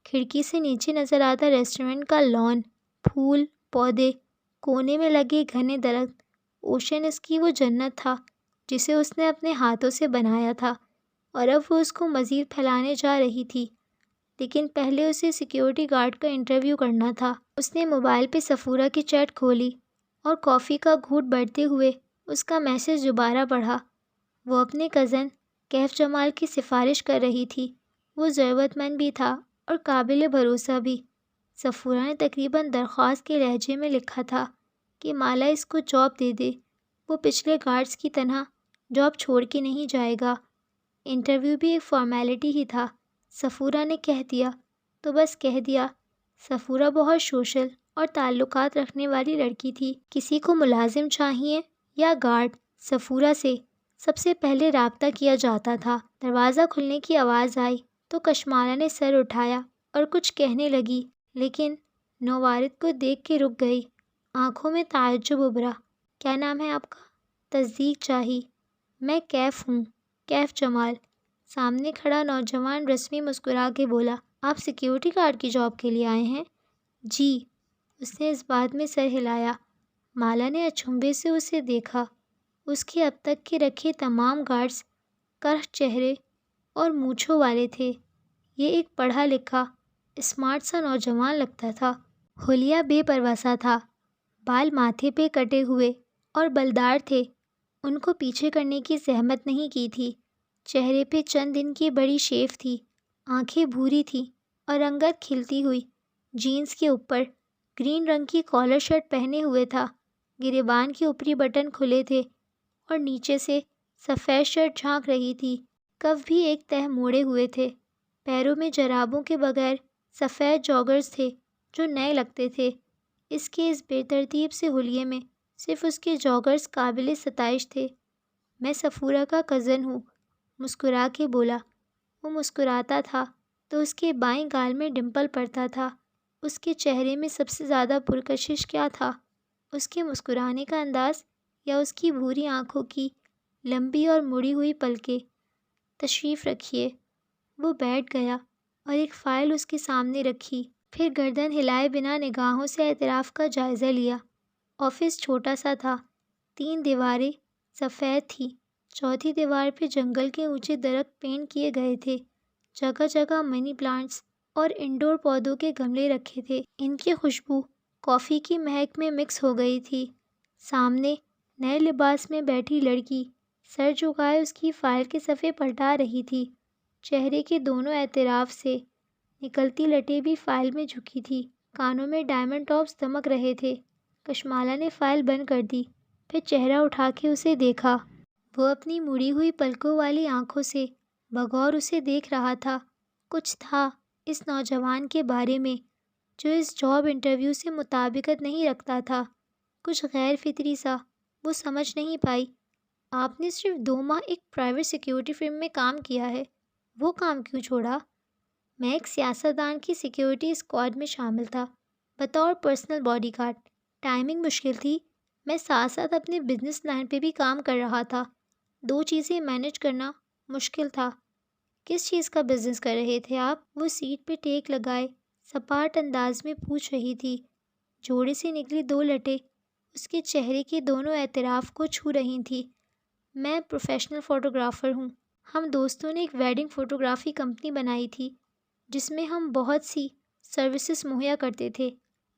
کھڑکی سے نیچے نظر آتا ریسٹورنٹ کا لان، پھول، پودے، کونے میں لگے گھنے درخت۔ اوشن اس کی وہ جنت تھا جسے اس نے اپنے ہاتھوں سے بنایا تھا، اور اب وہ اس کو مزید پھیلانے جا رہی تھی۔ لیکن پہلے اسے سیکیورٹی گارڈ کا انٹرویو کرنا تھا۔ اس نے موبائل پہ صفورہ کی چیٹ کھولی اور کافی کا گھونٹ بڑھتے ہوئے اس کا میسج دوبارہ پڑھا۔ وہ اپنے کزن کیف جمال کی سفارش کر رہی تھی۔ وہ ضرورت مند بھی تھا اور قابل بھروسہ بھی۔ صفورہ نے تقریباً درخواست کے لہجے میں لکھا تھا کہ مالا اس کو جاب دے دے، وہ پچھلے گارڈز کی طرح جاب چھوڑ کے نہیں جائے گا۔ انٹرویو بھی ایک فارمیلٹی ہی تھا، صفورہ نے کہہ دیا تو بس کہہ دیا۔ صفورہ بہت سوشل اور تعلقات رکھنے والی لڑکی تھی۔ کسی کو ملازم چاہیے یا گارڈ، صفورہ سے سب سے پہلے رابطہ کیا جاتا تھا۔ دروازہ کھلنے کی آواز آئی تو کشمالہ نے سر اٹھایا اور کچھ کہنے لگی، لیکن نوارد کو دیکھ کے رک گئی۔ آنکھوں میں تعجب ابھرا۔ کیا نام ہے آپ کا؟ تصدیق چاہی۔ میں کیف ہوں، کیف جمال۔ سامنے کھڑا نوجوان رسمی مسکرا کے بولا، آپ سیکیورٹی گارڈ کی جاب کے لیے آئے ہیں؟ جی۔ اس نے اس بات میں سر ہلایا۔ مالا نے اچنبھے سے اسے دیکھا۔ اس کے اب تک کے رکھے تمام گارڈز کرہ چہرے اور مونچھوں والے تھے۔ یہ ایک پڑھا لکھا، اسمارٹ سا نوجوان لگتا تھا۔ حلیہ بے پرواہ سا تھا، بال ماتھے پہ کٹے ہوئے اور بلدار تھے، ان کو پیچھے کرنے کی زحمت نہیں کی تھی۔ چہرے پہ چند دن کی بڑی شیو تھی، آنکھیں بھوری تھیں اور رنگت کھلتی ہوئی جینس کے اوپر گرین رنگ کی کالر شرٹ پہنے ہوئے تھا، گریبان کے اوپری بٹن کھلے تھے اور نیچے سے سفید شرٹ جھانک رہی تھی۔ کف بھی ایک تہہ موڑے ہوئے تھے۔ پیروں میں جرابوں کے بغیر سفید جاگرز تھے جو نئے لگتے تھے۔ اس کے اس بے ترتیب سے حلیے میں صرف اس کے جاگرز قابل ستائش تھے۔ میں صفورہ کا کزن ہوں، مسکرا کے بولا۔ وہ مسکراتا تھا تو اس کے بائیں گال میں ڈمپل پڑتا تھا۔ اس کے چہرے میں سب سے زیادہ پرکشش کیا تھا؟ اس کے مسکرانے کا انداز یا اس کی بھوری آنکھوں کی لمبی اور مڑی ہوئی پلکیں؟ تشریف رکھیے۔ وہ بیٹھ گیا اور ایک فائل اس کے سامنے رکھی، پھر گردن ہلائے بنا نگاہوں سے اطراف کا جائزہ لیا۔ آفس چھوٹا سا تھا، 3 دیواریں سفید تھیں، چوتھی دیوار پہ جنگل کے اونچے درخت پینٹ کیے گئے تھے۔ جگہ جگہ منی پلانٹس اور انڈور پودوں کے گملے رکھے تھے۔ ان کی خوشبو کافی کی مہک میں مکس ہو گئی تھی۔ سامنے نئے لباس میں بیٹھی لڑکی سر جھکائے اس کی فائل کے صفحے پلٹا رہی تھی۔ چہرے کے دونوں اطراف سے نکلتی لٹیں بھی فائل میں جھکی تھی۔ کانوں میں ڈائمنڈ ٹاپس دمک رہے تھے۔ کشمالا نے فائل بند کر دی، پھر چہرہ اٹھا کے اسے دیکھا۔ وہ اپنی مڑی ہوئی پلکوں والی آنکھوں سے بغور اسے دیکھ رہا تھا۔ کچھ تھا اس نوجوان کے بارے میں جو اس جاب انٹرویو سے مطابقت نہیں رکھتا تھا، کچھ غیر فطری سا۔ وہ سمجھ نہیں پائی۔ آپ نے صرف 2 ماہ ایک پرائیویٹ سیکیورٹی فرم میں کام کیا ہے، وہ کام کیوں چھوڑا؟ میں ایک سیاستدان کی سیکیورٹی اسکواڈ میں شامل تھا بطور پرسنل باڈی گارڈ۔ ٹائمنگ مشکل تھی، میں ساتھ ساتھ اپنے بزنس پلان پہ بھی کام کر رہا تھا۔ 2 چیزیں مینج کرنا مشکل تھا۔ کس چیز کا بزنس کر رہے تھے آپ؟ وہ سیٹ پہ ٹیک لگائے سپاٹ انداز میں پوچھ رہی تھی۔ جوڑے سے نکلی 2 لٹیں اس کے چہرے کے دونوں اطراف کو چھو رہی تھیں۔ میں پروفیشنل فوٹوگرافر ہوں۔ ہم دوستوں نے ایک ویڈنگ فوٹوگرافی کمپنی بنائی تھی جس میں ہم بہت سی سروسز مہیا کرتے تھے،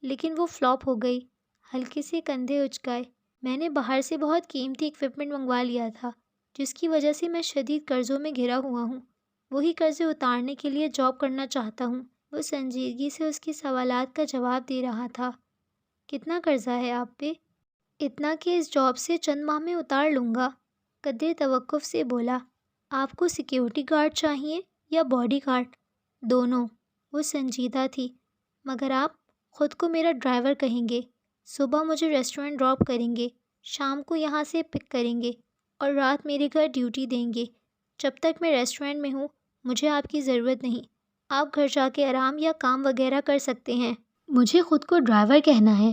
لیکن وہ فلاپ ہو گئی۔ ہلکے سے کندھے اچکائے۔ میں نے باہر سے بہت قیمتی ایکوپمنٹ منگوا لیا تھا جس کی وجہ سے میں شدید قرضوں میں گھرا ہوا ہوں۔ وہی قرضے اتارنے کے لیے جاب کرنا چاہتا ہوں۔ وہ سنجیدگی سے اس کے سوالات کا جواب دے رہا تھا۔ کتنا قرضہ ہے آپ پہ؟ اتنا کہ اس جاب سے چند ماہ میں اتار لوں گا، قدرے توقف سے بولا۔ آپ کو سیکیورٹی گارڈ چاہیے یا باڈی گارڈ؟ دونوں۔ وہ سنجیدہ تھی۔ مگر آپ خود کو میرا ڈرائیور کہیں گے، صبح مجھے ریسٹورنٹ ڈراپ کریں گے، شام کو یہاں سے پک کریں گے اور رات میرے گھر ڈیوٹی دیں گے۔ جب تک میں ریسٹورنٹ میں ہوں مجھے آپ کی ضرورت نہیں۔ آپ گھر جا کے آرام یا کام وغیرہ کر سکتے ہیں۔ مجھے خود کو ڈرائیور کہنا ہے؟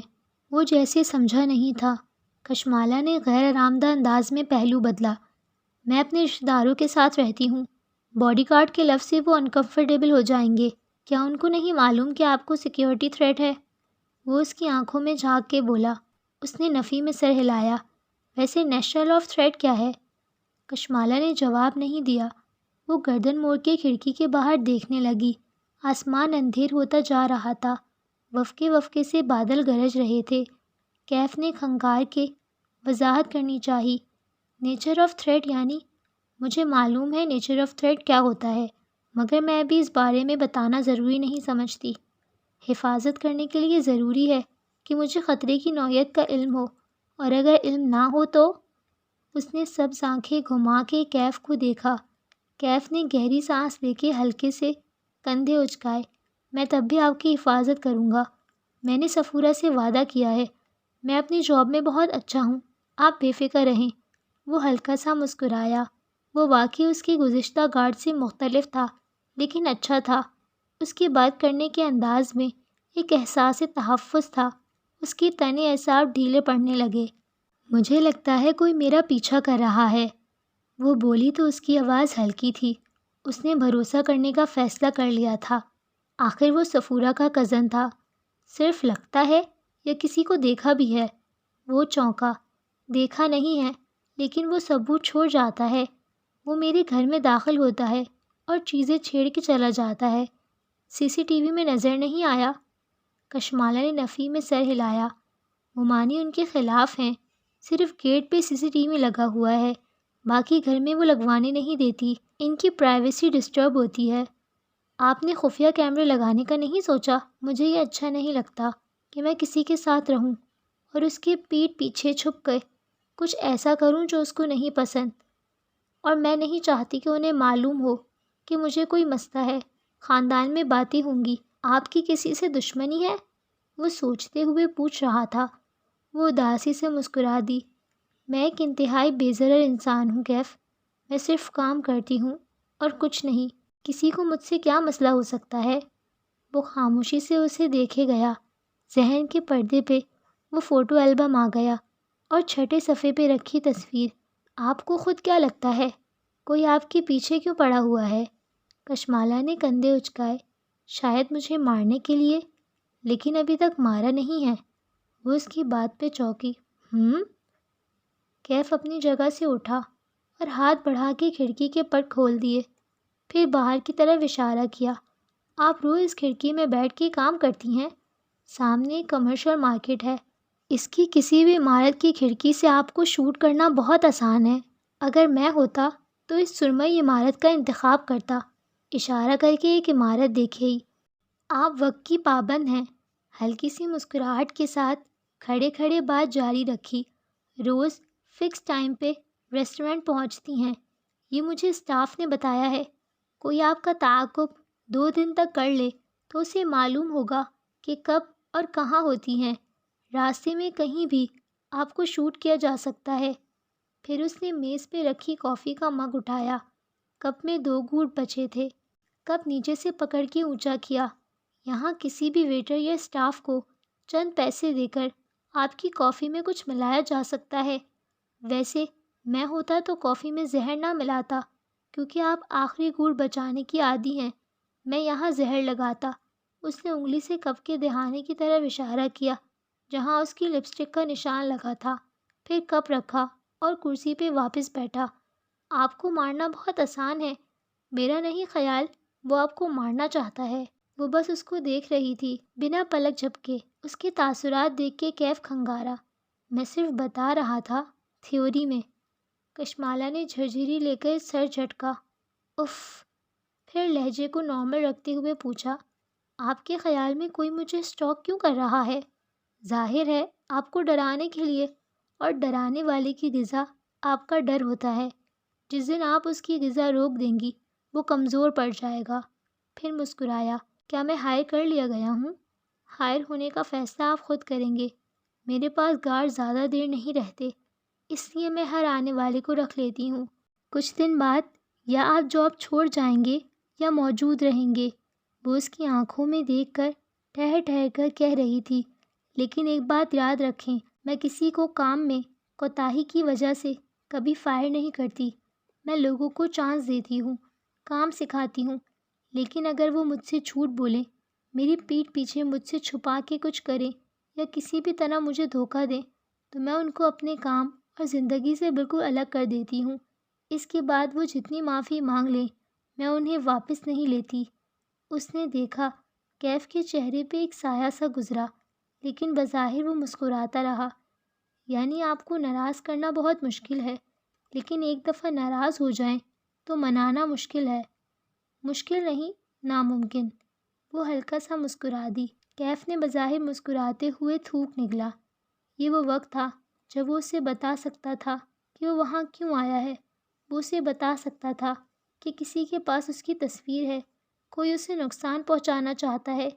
وہ جیسے سمجھا نہیں تھا۔ کشمالا نے غیر آرام دہ انداز میں پہلو بدلا۔ میں اپنے رشتہ داروں کے ساتھ رہتی ہوں۔ باڈی گارڈ کے لفظ سے وہ انکمفرٹیبل ہو جائیں گے۔ کیا ان کو نہیں معلوم کہ آپ کو سیکیورٹی تھریٹ ہے؟ وہ اس کی آنکھوں میں جھانک کے بولا۔ اس نے نفی میں سر ہلایا۔ ویسے نیشنل آف تھریٹ کیا ہے؟ کشمالا نے جواب نہیں دیا۔ وہ گردن موڑ کے کھڑکی کے باہر دیکھنے لگی۔ آسمان اندھیر ہوتا جا رہا تھا۔ وفقے وفقے سے بادل گرج رہے تھے۔ کیف نے کھنکار کے وضاحت کرنی چاہی۔ نیچر آف تھریٹ یعنی؟ مجھے معلوم ہے نیچر آف تھریٹ کیا ہوتا ہے، مگر میں ابھی اس بارے میں بتانا ضروری نہیں سمجھتی۔ حفاظت کرنے کے لیے ضروری ہے کہ مجھے خطرے کی نوعیت کا علم ہو، اور اگر علم نہ ہو تو؟ اس نے سبز آنکھیں گھما کے کیف کو دیکھا۔ کیف نے گہری سانس لے کے ہلکے سے کندھے اچکائے۔ میں تب بھی آپ کی حفاظت کروں گا۔ میں نے صفورہ سے وعدہ کیا ہے۔ میں اپنی جاب میں بہت اچھا ہوں، آپ بے فکر رہیں۔ وہ ہلکا سا مسکرایا۔ وہ واقعی اس کے گزشتہ گارڈ سے مختلف تھا، لیکن اچھا تھا۔ اس کے بات کرنے کے انداز میں ایک احساس تحفظ تھا۔ اس کے تنے اعصاب ڈھیلے پڑنے لگے۔ مجھے لگتا ہے کوئی میرا پیچھا کر رہا ہے۔ وہ بولی تو اس کی آواز ہلکی تھی۔ اس نے بھروسہ کرنے کا فیصلہ کر لیا تھا۔ آخر وہ صفورہ کا کزن تھا۔ صرف لگتا ہے یا کسی کو دیکھا بھی ہے؟ وہ چونکا۔ دیکھا نہیں ہے، لیکن وہ ثبوت چھوڑ جاتا ہے۔ وہ میرے گھر میں داخل ہوتا ہے اور چیزیں چھیڑ کے چلا جاتا ہے۔ CCTV میں نظر نہیں آیا؟ کشمالا نے نفی میں سر ہلایا۔ ممانی ان کے خلاف ہیں۔ صرف گیٹ پہ CCTV لگا ہوا ہے، باقی گھر میں وہ لگوانے نہیں دیتی۔ ان کی پرائیویسی ڈسٹرب ہوتی ہے۔ آپ نے خفیہ کیمرے لگانے کا نہیں سوچا؟ مجھے یہ اچھا نہیں لگتا۔ کہ میں کسی کے ساتھ رہوں اور اس کے پیٹھ پیچھے چھپ کر کچھ ایسا کروں جو اس کو نہیں پسند، اور میں نہیں چاہتی کہ انہیں معلوم ہو کہ مجھے کوئی مسئلہ ہے، خاندان میں باتیں ہوں گی۔ آپ کی کسی سے دشمنی ہے؟ وہ سوچتے ہوئے پوچھ رہا تھا۔ وہ اداسی سے مسکرا دی۔ میں ایک انتہائی بے ضرر انسان ہوں کیف، میں صرف کام کرتی ہوں اور کچھ نہیں، کسی کو مجھ سے کیا مسئلہ ہو سکتا ہے؟ وہ خاموشی سے اسے دیکھے گیا۔ ذہن کے پردے پہ وہ فوٹو البم آ گیا اور چھٹے صفحے پہ رکھی تصویر۔ آپ کو خود کیا لگتا ہے؟ کوئی آپ کے پیچھے کیوں پڑا ہوا ہے؟ کشمالہ نے کندھے اچکائے۔ شاید مجھے مارنے کے لیے، لیکن ابھی تک مارا نہیں ہے۔ وہ اس کی بات پہ چونکی۔ کیف اپنی جگہ سے اٹھا اور ہاتھ بڑھا کے کھڑکی کے پٹ کھول دیے، پھر باہر کی طرف اشارہ کیا۔ آپ روز اس کھڑکی میں بیٹھ کے کام کرتی ہیں؟ سامنے ایک کمرشل مارکیٹ ہے، اس کی کسی بھی عمارت کی کھڑکی سے آپ کو شوٹ کرنا بہت آسان ہے۔ اگر میں ہوتا تو اس سرمئی عمارت کا انتخاب کرتا۔ اشارہ کر کے ایک عمارت دیکھے ہی۔ آپ وقت کی پابند ہیں۔ ہلکی سی مسکراہٹ کے ساتھ کھڑے کھڑے بات جاری رکھی۔ روز فکس ٹائم پہ ریسٹورنٹ پہنچتی ہیں، یہ مجھے اسٹاف نے بتایا ہے۔ کوئی آپ کا تعاقب 2 دن تک کر لے تو اسے معلوم ہوگا کہ کب اور کہاں ہوتی ہیں۔ راستے میں کہیں بھی آپ کو شوٹ کیا جا سکتا ہے۔ پھر اس نے میز پہ رکھی کافی کا مگ اٹھایا۔ کپ میں 2 گھونٹ بچے تھے۔ کپ نیچے سے پکڑ کے اونچا کیا۔ یہاں کسی بھی ویٹر یا اسٹاف کو چند پیسے دے کر آپ کی کافی میں کچھ ملایا جا سکتا ہے۔ ویسے میں ہوتا تو کافی میں زہر نہ ملاتا، کیونکہ آپ آخری گھونٹ بچانے کی عادی ہیں۔ میں یہاں زہر لگاتا۔ اس نے انگلی سے کپ کے دہانے کی طرف اشارہ کیا جہاں اس کی لپسٹک کا نشان لگا تھا، پھر کپ رکھا اور کرسی پہ واپس بیٹھا۔ آپ کو مارنا بہت آسان ہے۔ میرا نہیں خیال وہ آپ کو مارنا چاہتا ہے۔ وہ بس اس کو دیکھ رہی تھی بنا پلک جھپکے۔ اس کے تاثرات دیکھ کے کیف کھنگارا۔ میں صرف بتا رہا تھا، تھیوری میں۔ کشمالہ نے جھرجھری لے کر سر جھٹکا۔ اف۔ پھر لہجے کو نارمل رکھتے ہوئے پوچھا، آپ کے خیال میں کوئی مجھے اسٹاک کیوں کر رہا ہے؟ ظاہر ہے آپ کو ڈرانے کے لیے، اور ڈرانے والے کی غذا آپ کا ڈر ہوتا ہے۔ جس دن آپ اس کی غذا روک دیں گی وہ کمزور پڑ جائے گا۔ پھر مسکرایا۔ کیا میں ہائر کر لیا گیا ہوں؟ ہائر ہونے کا فیصلہ آپ خود کریں گے۔ میرے پاس گارڈ زیادہ دیر نہیں رہتے، اس لیے میں ہر آنے والے کو رکھ لیتی ہوں۔ کچھ دن بعد یا آپ جاب چھوڑ جائیں گے یا موجود رہیں گے۔ وہ اس کی آنکھوں میں دیکھ کر ٹھہر ٹھہر کر کہہ رہی تھی، لیکن ایک بات یاد رکھیں، میں کسی کو کام میں کوتاہی کی وجہ سے کبھی فائر نہیں کرتی۔ میں لوگوں کو چانس دیتی ہوں، کام سکھاتی ہوں، لیکن اگر وہ مجھ سے جھوٹ بولیں، میری پیٹھ پیچھے مجھ سے چھپا کے کچھ کریں یا کسی بھی طرح مجھے دھوکہ دیں تو میں ان کو اپنے کام اور زندگی سے بالکل الگ کر دیتی ہوں۔ اس کے بعد وہ جتنی معافی مانگ لیں میں انہیں واپس نہیں لیتی۔ اس نے دیکھا کیف کے چہرے پہ ایک سایہ سا گزرا، لیکن بظاہر وہ مسکراتا رہا۔ یعنی آپ کو ناراض کرنا بہت مشکل ہے، لیکن ایک دفعہ ناراض ہو جائیں تو منانا مشکل ہے۔ مشکل نہیں، ناممکن۔ وہ ہلکا سا مسکرا دی۔ کیف نے بظاہر مسکراتے ہوئے تھوک نکلا۔ یہ وہ وقت تھا جب وہ اسے بتا سکتا تھا کہ وہ وہاں کیوں آیا ہے۔ وہ اسے بتا سکتا تھا کہ کسی کے پاس اس کی تصویر ہے، کوئی اسے نقصان پہنچانا چاہتا ہے،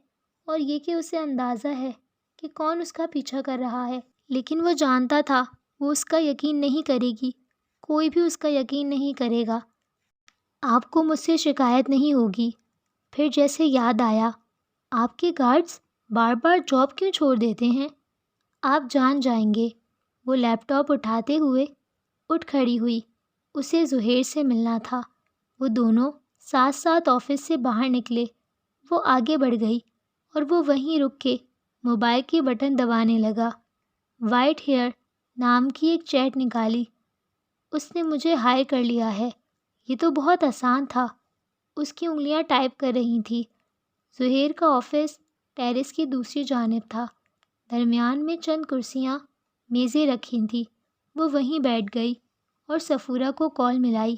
اور یہ کہ اسے اندازہ ہے کہ کون اس کا پیچھا کر رہا ہے۔ لیکن وہ جانتا تھا وہ اس کا یقین نہیں کرے گی، کوئی بھی اس کا یقین نہیں کرے گا۔ آپ کو مجھ سے شکایت نہیں ہوگی۔ پھر جیسے یاد آیا، آپ کے گارڈز بار بار جاب کیوں چھوڑ دیتے ہیں؟ آپ جان جائیں گے۔ وہ لیپ ٹاپ اٹھاتے ہوئے اٹھ کھڑی ہوئی۔ اسے زہیر سے ملنا تھا۔ وہ دونوں ساتھ ساتھ آفس سے باہر نکلے۔ وہ آگے بڑھ گئی اور وہ وہیں رک کے موبائل کی بٹن دبانے لگا۔ وائٹ ہیئر نام کی ایک چیٹ نکالی۔ اس نے مجھے ہائر کر لیا ہے۔ یہ تو بہت آسان تھا۔ اس کی انگلیاں ٹائپ کر رہی تھیں۔ زہیر کا آفس ٹیرس کی دوسری جانب تھا۔ درمیان میں چند کرسیاں میزیں رکھی تھیں۔ وہ وہیں بیٹھ گئی اور صفورہ کو کال ملائی۔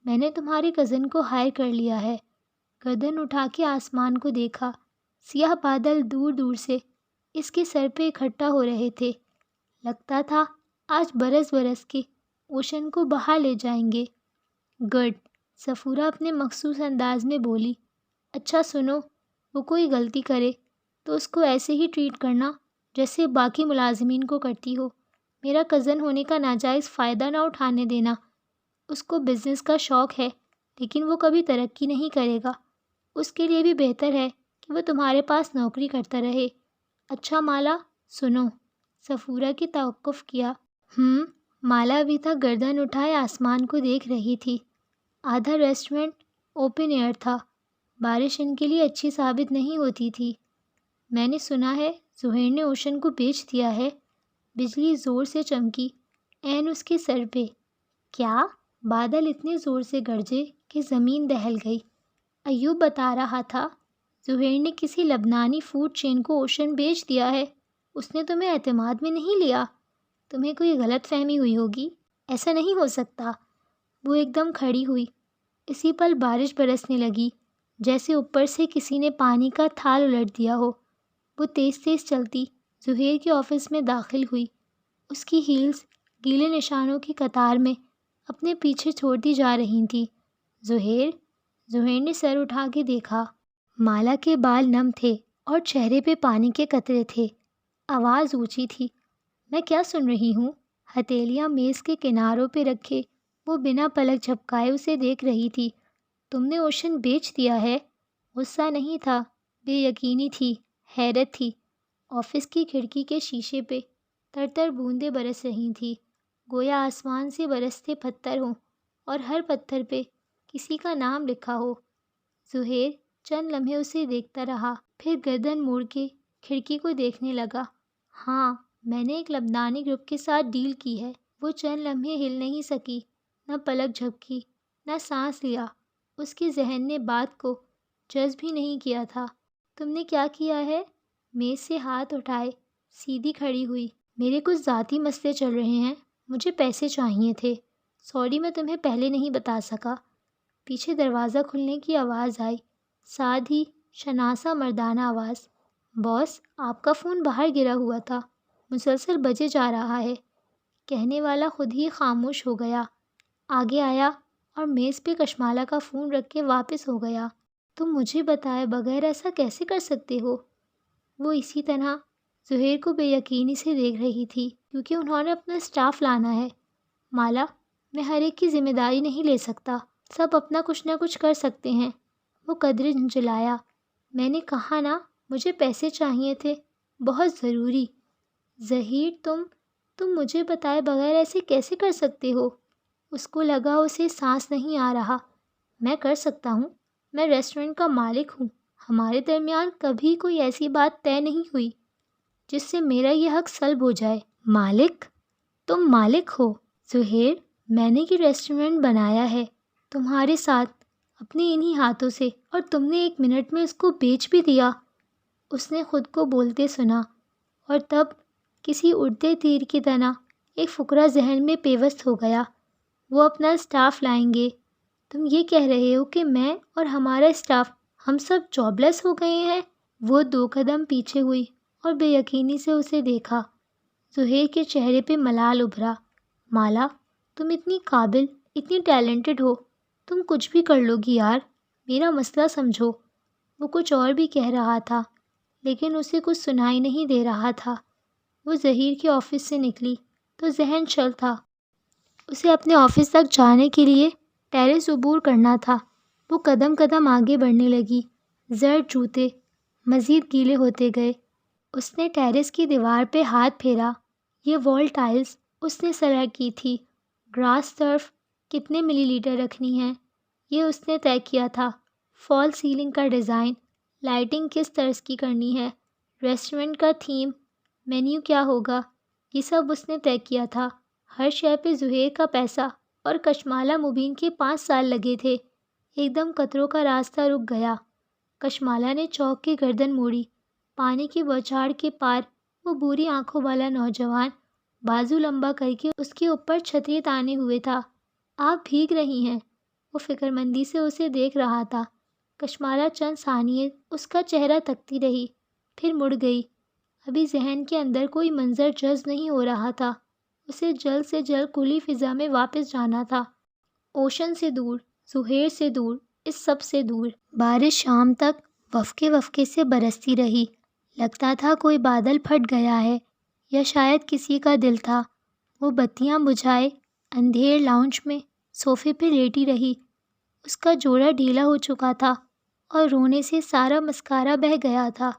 میں نے تمہاری کزن کو ہائر کر لیا ہے۔ گردن اٹھا کے آسمان کو دیکھا۔ سیاہ بادل دور دور سے اس کے سر پہ اکٹھا ہو رہے تھے۔ لگتا تھا آج برس برس کے اوشن کو بہا لے جائیں گے۔ گڈ، سفورہ اپنے مخصوص انداز میں بولی۔ اچھا سنو، وہ کوئی غلطی کرے تو اس کو ایسے ہی ٹریٹ کرنا جیسے باقی ملازمین کو کرتی ہو۔ میرا کزن ہونے کا ناجائز فائدہ نہ اٹھانے دینا۔ اس کو بزنس کا شوق ہے لیکن وہ کبھی ترقی نہیں کرے گا۔ اس کے لیے بھی بہتر ہے کہ وہ تمہارے پاس نوکری کرتا رہے۔ اچھا مالا، سنو۔ سفورہ کی توقف کیا۔ مالا ابھی تک گردن اٹھائے آسمان کو دیکھ رہی تھی۔ آدھا ریسٹورنٹ اوپن ایئر تھا۔ بارش ان کے لیے اچھی ثابت نہیں ہوتی تھی۔ میں نے سنا ہے زہیر نے اوشن کو بیچ دیا ہے۔ بجلی زور سے چمکی عین اس کے سر پہ۔ کیا؟ بادل اتنے زور سے گرجے کہ زمین دہل گئی۔ ایوب بتا رہا تھا زہیر نے کسی لبنانی فوڈ چین کو اوشن بیچ دیا ہے۔ اس نے تمہیں اعتماد میں نہیں لیا۔ تمہیں کوئی غلط فہمی ہوئی ہوگی، ایسا نہیں ہو سکتا۔ وہ ایک دم کھڑی ہوئی۔ اسی پل بارش برسنے لگی جیسے اوپر سے کسی نے پانی کا تھال الٹ دیا ہو۔ وہ تیز تیز چلتی زہیر کے آفس میں داخل ہوئی۔ اس کی ہیلز گیلے نشانوں کی قطار میں اپنے پیچھے چھوڑتی جا رہی تھیں۔ زہیر نے سر اٹھا کے دیکھا۔ مالا کے بال نم تھے اور چہرے پہ پانی کے قطرے تھے۔ آواز اونچی تھی۔ میں کیا سن رہی ہوں؟ ہتھیلیاں میز کے کناروں پہ رکھے وہ بنا پلک جھپکائے اسے دیکھ رہی تھی۔ تم نے اوشن بیچ دیا ہے؟ غصہ نہیں تھا، بے یقینی تھی، حیرت تھی۔ آفس کی کھڑکی کے شیشے پہ تر تر بوندیں برس رہی تھیں، گویا آسمان سے برستے پتھر ہوں اور ہر پتھر پہ کسی کا نام لکھا ہو۔ زہیر چند لمحے اسے دیکھتا رہا، پھر گردن موڑ کے کھڑکی کو دیکھنے لگا۔ ہاں، میں نے ایک لبنانی گروپ کے ساتھ ڈیل کی ہے۔ وہ چند لمحے ہل نہیں سکی، نہ پلک جھپکی، نہ سانس لیا۔ اس کے ذہن نے بات کو جذب بھی نہیں کیا تھا۔ تم نے کیا کیا ہے؟ میز سے ہاتھ اٹھائے سیدھی کھڑی ہوئی۔ میرے کچھ ذاتی مسئلے چل رہے ہیں، مجھے پیسے چاہیے تھے۔ سوری میں تمہیں پہلے نہیں بتا سکا۔ پیچھے دروازہ کھلنے کی آواز آئی، ساتھ ہی شناسا مردانہ آواز۔ باس، آپ کا فون باہر گرا ہوا تھا، مسلسل بجے جا رہا ہے۔ کہنے والا خود ہی خاموش ہو گیا، آگے آیا اور میز پہ کشمالہ کا فون رکھ کے واپس ہو گیا۔ تم مجھے بتائے بغیر ایسا کیسے کر سکتے ہو؟ وہ اسی طرح زہیر کو بے یقینی سے دیکھ رہی تھی، کیونکہ انہوں نے اپنا اسٹاف لانا ہے۔ مالا، میں ہر ایک کی ذمہ داری نہیں لے سکتا، سب اپنا کچھ نہ کچھ کر سکتے ہیں۔ وہ قدرے جھنجھلایا۔ میں نے کہا نا، مجھے پیسے چاہیے تھے، بہت ضروری۔ زہیر، تم مجھے بتائے بغیر ایسے کیسے کر سکتے ہو؟ اس کو لگا اسے سانس نہیں آ رہا۔ میں کر سکتا ہوں، میں ریسٹورنٹ کا مالک ہوں۔ ہمارے درمیان کبھی کوئی ایسی بات طے نہیں ہوئی جس سے میرا یہ حق سلب ہو جائے۔ مالک؟ تم مالک ہو؟ زہیر، میں نے یہ ریسٹورنٹ بنایا ہے تمہارے ساتھ اپنے انہی ہاتھوں سے، اور تم نے 1 منٹ میں اس کو بیچ بھی دیا۔ اس نے خود کو بولتے سنا، اور تب کسی اڑتے تیر کی طرح ایک فقرہ ذہن میں پیوست ہو گیا۔ وہ اپنا اسٹاف لائیں گے۔ تم یہ کہہ رہے ہو کہ میں اور ہمارا اسٹاف، ہم سب جاب لیس ہو گئے ہیں؟ وہ 2 قدم پیچھے ہوئی اور بے یقینی سے اسے دیکھا۔ زہیر کے چہرے پہ ملال ابھرا۔ مالا، تم اتنی قابل، اتنی ٹیلنٹڈ ہو، تم کچھ بھی کر لو گی یار، میرا مسئلہ سمجھو۔ وہ کچھ اور بھی کہہ رہا تھا لیکن اسے کچھ سنائی نہیں دے رہا تھا۔ وہ زہیر کے آفس سے نکلی تو ذہن چل تھا۔ اسے اپنے آفس تک جانے کے لیے ٹیرس عبور کرنا تھا۔ وہ قدم قدم آگے بڑھنے لگی۔ زرد جوتے مزید گیلے ہوتے گئے۔ اس نے ٹیرس کی دیوار پہ ہاتھ پھیرا۔ یہ وال ٹائلز اس نے سلیکٹ کی تھی۔ گراس طرف کتنے ملی لیٹر رکھنی ہے یہ اس نے طے کیا تھا۔ فال سیلنگ کا ڈیزائن، لائٹنگ کس طرز کی کرنی ہے، ریسٹورنٹ کا تھیم، مینیو کیا ہوگا، یہ سب اس نے طے کیا تھا۔ ہر شے پہ زہیر کا پیسہ اور کشمالہ مبین کے 5 سال لگے تھے۔ ایک دم قطروں کا راستہ رک گیا۔ کشمالہ نے چوک کے گردن موڑی۔ پانی کی بوچھاڑ کے پار وہ بوری آنکھوں والا نوجوان بازو لمبا کر کے اس کے اوپر چھتری تانے ہوئے تھا۔ آپ بھیگ رہی ہیں۔ وہ فکر مندی سے اسے دیکھ رہا تھا۔ کشمالہ چند ثانیے اس کا چہرہ تکتی رہی، پھر مڑ گئی۔ ابھی ذہن کے اندر کوئی منظر جذب نہیں ہو رہا تھا۔ اسے جلد سے جلد کھلی فضا میں واپس جانا تھا، اوشن سے دور، زہیر سے دور، اس سب سے دور۔ بارش شام تک وفقے وفقے سے برستی رہی۔ لگتا تھا کوئی بادل پھٹ گیا ہے یا شاید کسی کا دل تھا۔ وہ بتیاں بجھائے اندھیر لاؤنج میں صوفے پہ لیٹی رہی۔ اس کا جوڑا ڈھیلا ہو چکا تھا اور رونے سے سارا مسکارا بہہ گیا تھا۔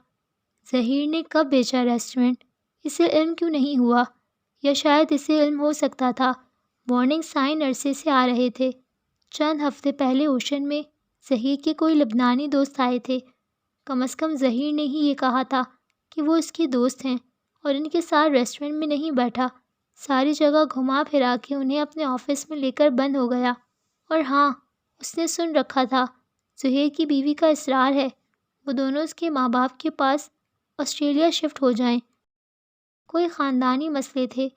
ظہیر نے کب بیچا ریسٹورنٹ؟ اسے علم کیوں نہیں ہوا؟ یا شاید اسے علم ہو سکتا تھا۔ وارننگ سائن عرصے سے آ رہے تھے۔ چند ہفتے پہلے اوشن میں ظہیر کے کوئی لبنانی دوست آئے تھے۔ کم از کم ظہیر نے ہی یہ کہا تھا کہ وہ اس کے دوست ہیں، اور ان کے ساتھ ریسٹورنٹ میں نہیں بیٹھا، ساری جگہ گھما پھرا کے انہیں اپنے آفس میں لے کر بند ہو گیا۔ اور ہاں، اس نے سن رکھا تھا ظہیر کی بیوی کا اصرار ہے وہ دونوں اس کے ماں باپ کے پاس آسٹریلیا شفٹ ہو جائیں۔ کوئی خاندانی مسئلے تھے۔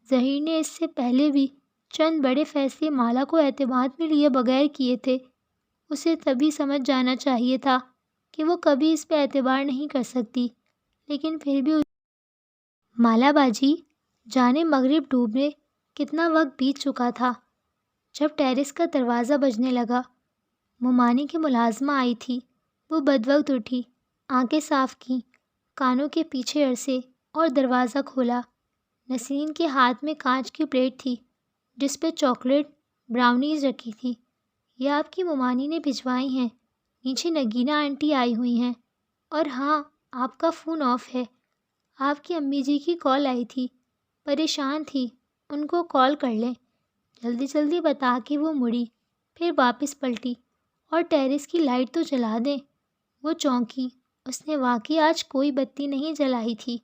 ظہیر نے اس سے پہلے بھی چند بڑے فیصلے مالا کو اعتماد میں لیے بغیر کیے تھے۔ اسے تبھی سمجھ جانا چاہیے تھا کہ وہ کبھی اس پہ اعتبار نہیں کر سکتی، لیکن پھر بھی مالا باجی، جانے مغرب ڈوبنے کتنا وقت بیت چکا تھا۔ جب ٹیرس کا دروازہ بجنے لگا، مومانی کی ملازمہ آئی تھی۔ وہ بدوقت اٹھی، آنکھیں صاف کیں، کانوں کے پیچھے عرصے اور دروازہ کھولا۔ نسرین کے ہاتھ میں کانچ کی پلیٹ تھی جس پہ چاکلیٹ براؤنیز رکھی تھی۔ یہ آپ کی مومانی نے بھجوائی ہیں، نیچے نگینہ آنٹی آئی ہوئی ہیں، اور ہاں، آپ کا فون آف ہے۔ آپ کی امی جی کی کال آئی تھی، پریشان تھی، ان کو کال کر لیں۔ جلدی جلدی بتا کے وہ مڑی، پھر واپس پلٹی، اور ٹیرس کی لائٹ تو جلا دیں۔ وہ چونکی، اس نے واقعی آج کوئی بتی نہیں جلائی تھی۔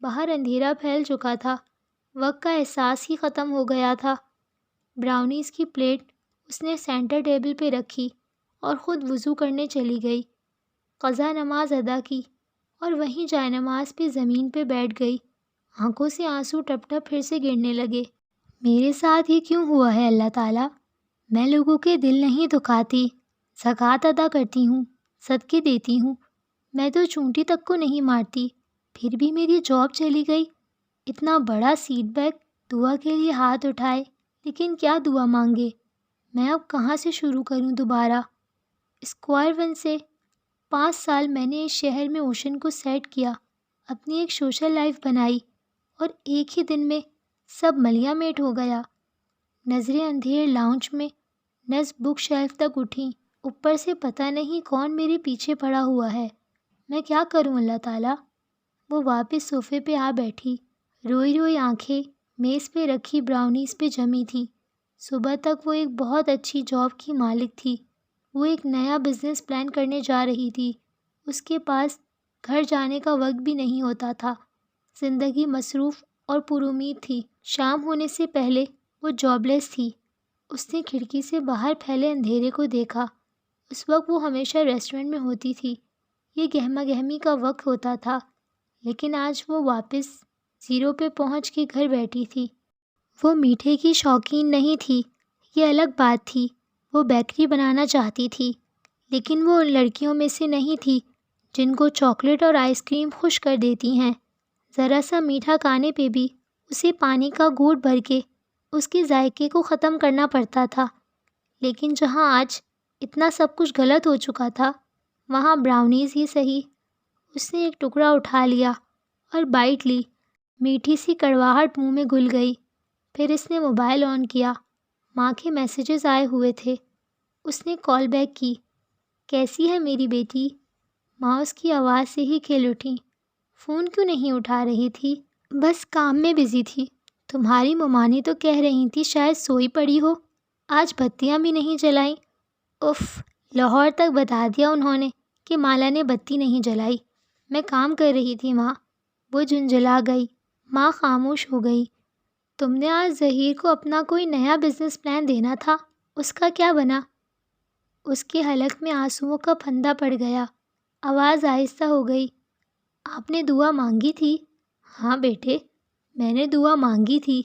باہر اندھیرا پھیل چکا تھا، وقت کا احساس ہی ختم ہو گیا تھا۔ براؤنیز کی پلیٹ اس نے سینٹر ٹیبل پہ رکھی اور خود وضو کرنے چلی گئی۔ قضا نماز ادا کی اور وہیں جائے نماز پہ زمین پہ بیٹھ گئی۔ آنکھوں سے آنسو ٹپ ٹپ پھر سے گرنے لگے۔ میرے ساتھ یہ کیوں ہوا ہے اللہ تعالیٰ؟ میں لوگوں کے دل نہیں دکھاتی، زکوٰۃ ادا کرتی ہوں، صدقے دیتی ہوں، میں تو چونٹی تک کو نہیں مارتی، پھر بھی میری جاب چلی گئی۔ اتنا بڑا سیٹ بیک، دعا کے لیے ہاتھ اٹھائے، لیکن کیا دعا مانگے؟ میں اب کہاں سے شروع کروں دوبارہ؟ اسکوائر ون سے 5 سال میں نے اس شہر میں اوشن کو سیٹ کیا، اپنی ایک سوشل لائف بنائی، اور ایک ہی دن میں سب ملیا میٹ ہو گیا۔ نظریں اندھیر لاؤنج میں نصب بک شیلف تک اٹھیں، اوپر سے پتہ نہیں کون میرے پیچھے پڑا ہوا ہے۔ میں کیا کروں اللہ تعالیٰ؟ وہ واپس صوفے پہ آ بیٹھی، روئی روئی آنکھیں میز پہ رکھی براؤنیز پہ جمی تھی۔ صبح تک وہ ایک بہت اچھی جاب کی مالک تھی۔ وہ ایک نیا بزنس پلان کرنے جا رہی تھی۔ اس کے پاس گھر جانے کا وقت بھی نہیں ہوتا تھا۔ زندگی مصروف اور پر امید تھی۔ شام ہونے سے پہلے وہ جاب لیس تھی۔ اس نے کھڑکی سے باہر پھیلے اندھیرے کو دیکھا۔ اس وقت وہ ہمیشہ ریسٹورنٹ میں ہوتی تھی۔ یہ گہما گہمی کا وقت ہوتا تھا، لیکن آج وہ واپس زیرو پہ پہنچ کے گھر بیٹھی تھی۔ وہ میٹھے کی شوقین نہیں تھی، یہ الگ بات تھی۔ وہ بیکری بنانا چاہتی تھی، لیکن وہ ان لڑکیوں میں سے نہیں تھی جن کو چاکلیٹ اور آئس کریم خوش کر دیتی ہیں۔ ذرا سا میٹھا کھانے پہ بھی اسے پانی کا گھونٹ بھر کے اس کے ذائقے کو ختم کرنا پڑتا تھا۔ لیکن جہاں آج اتنا سب کچھ غلط ہو چکا تھا، وہاں براؤنیز ہی صحیح۔ اس نے ایک ٹکڑا اٹھا لیا اور بائٹ لی۔ میٹھی سی کڑواہٹ منہ میں گھل گئی۔ پھر اس نے موبائل آن کیا۔ ماں کے میسیجز آئے ہوئے تھے۔ اس نے کال بیک کی۔ کیسی ہے میری بیٹی؟ ماں اس کی آواز سے ہی کھل اٹھیں۔ فون کیوں نہیں اٹھا رہی تھی؟ بس کام میں بزی تھی۔ تمہاری مومانی تو کہہ رہی تھی شاید سوئی پڑی ہو، آج بتیاں بھی نہیں جلائیں۔ اف، لاہور تک بتا دیا انہوں نے کہ مالا نے بتی نہیں جلائی۔ میں کام کر رہی تھی ماں۔ وہ جھنجھلا گئی۔ ماں خاموش ہو گئی۔ تم نے آج ظہیر کو اپنا کوئی نیا بزنس پلان دینا تھا، اس کا کیا بنا؟ اس کے حلق میں آنسوؤں کا پھندا پڑ گیا۔ آواز آہستہ ہو گئی۔ آپ نے دعا مانگی تھی؟ ہاں بیٹے، میں نے دعا مانگی تھی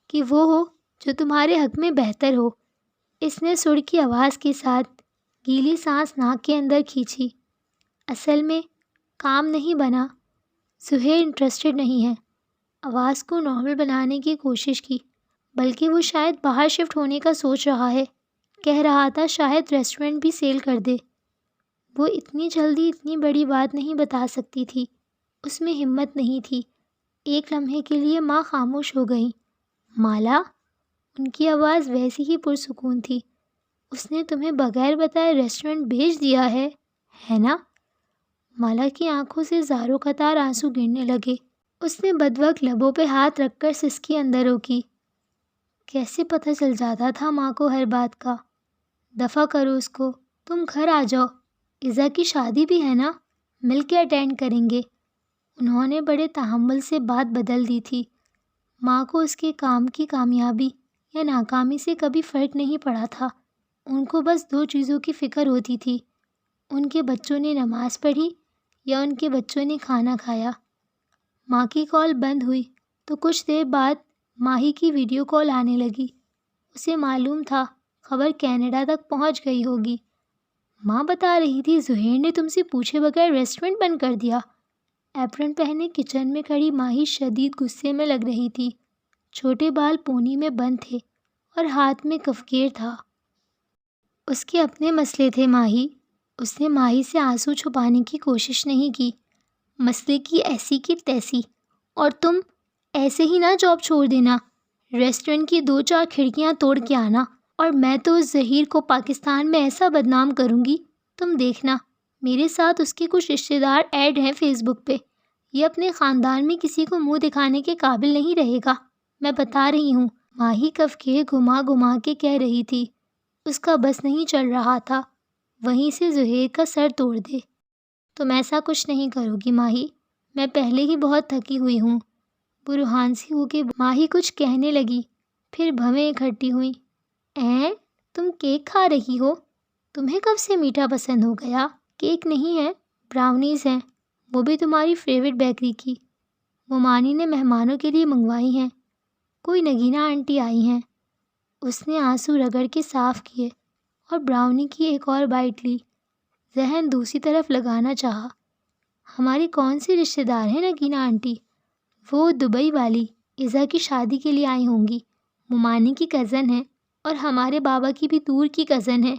کہ وہ ہو جو تمہارے حق میں بہتر ہو۔ اس نے سڑ کی آواز کے ساتھ گیلی سانس ناک کے اندر کھینچی۔ اصل میں کام نہیں بنا، سہیل انٹرسٹڈ نہیں ہے۔ آواز کو نارمل بنانے کی کوشش کی، بلکہ وہ شاید باہر شفٹ ہونے کا سوچ رہا ہے۔ کہہ رہا تھا شاید ریسٹورنٹ بھی سیل کر دے۔ وہ اتنی جلدی اتنی بڑی بات نہیں بتا سکتی تھی، اس میں ہمت نہیں تھی۔ ایک لمحے کے لیے ماں خاموش ہو گئیں۔ مالا؟ ان کی آواز ویسی ہی پرسکون تھی۔ اس نے تمہیں بغیر بتائے ریسٹورنٹ بھیج دیا ہے نا؟ مالا کی آنکھوں سے زاروں قطار آنسو گرنے لگے۔ اس نے بدوقت لبوں پہ ہاتھ رکھ کر سسکی اندر روکی۔ کیسے پتہ چل جاتا تھا ماں کو ہر بات کا؟ دفع کرو اس کو، تم گھر آ جاؤ، ایزا کی شادی بھی ہے نا، مل کے اٹینڈ کریں گے۔ انہوں نے بڑے تحمل سے بات بدل دی تھی۔ ماں کو اس کے کام کی کامیابی یا ناکامی سے کبھی فرق نہیں پڑا تھا۔ ان کو بس دو چیزوں کی فکر ہوتی تھی، ان کے بچوں نے نماز پڑھی یا ان کے بچوں نے کھانا کھایا۔ ماں کی کال بند ہوئی تو کچھ دیر بعد ماہی کی ویڈیو کال آنے لگی۔ اسے معلوم تھا خبر کینیڈا تک پہنچ گئی ہوگی۔ ماں بتا رہی تھی زہیر نے تم سے پوچھے بغیر ریسٹورنٹ بند کر دیا۔ ایپرن پہنے کچن میں کھڑی ماہی شدید غصے میں لگ رہی تھی۔ چھوٹے بال پونی میں بند تھے اور ہاتھ میں کفگیر تھا۔ اس کے اپنے مسئلے تھے ماہی۔ اس نے ماہی سے آنسو چھپانے کی کوشش نہیں کی۔ مسئلے کی ایسی کی تیسی، اور تم ایسے ہی نہ جاب چھوڑ دینا، ریسٹورنٹ کی 2-4 کھڑکیاں توڑ کے آنا، اور میں تو اس ظہیر کو پاکستان میں ایسا بدنام کروں گی، تم دیکھنا۔ میرے ساتھ اس کے کچھ رشتہ دار ایڈ ہیں فیس بک پہ، یہ اپنے خاندان میں کسی کو منہ دکھانے کے قابل نہیں رہے گا، میں بتا رہی ہوں۔ ماہی کفگیر گھما گھما کے کہہ رہی تھی۔ اس کا بس نہیں چل رہا تھا وہیں سے زہیر کا سر توڑ دے۔ تم ایسا کچھ نہیں کرو گی ماہی، میں پہلے ہی بہت تھکی ہوئی ہوں۔ برہان سی ہو کے ماہی کچھ کہنے لگی، پھر بھویں اکٹھی ہوئیں۔ تم کیک کھا رہی ہو؟ تمہیں کب سے میٹھا پسند ہو گیا؟ کیک نہیں ہے، براؤنیز ہیں، وہ بھی تمہاری فیوریٹ بیکری کی۔ مومانی نے مہمانوں کے لیے منگوائی ہیں، کوئی نگینہ آنٹی آئی ہیں۔ اس نے آنسو رگڑ کے صاف کیے اور براؤنی کی ایک اور بائٹ لی۔ ذہن دوسری طرف لگانا چاہا۔ ہماری کون سی رشتہ دار ہیں نگینہ آنٹی؟ وہ دبئی والی، ایزا کی شادی کے لیے آئی ہوں گی۔ مومانی کی کزن ہے اور ہمارے بابا کی بھی دور کی کزن ہے،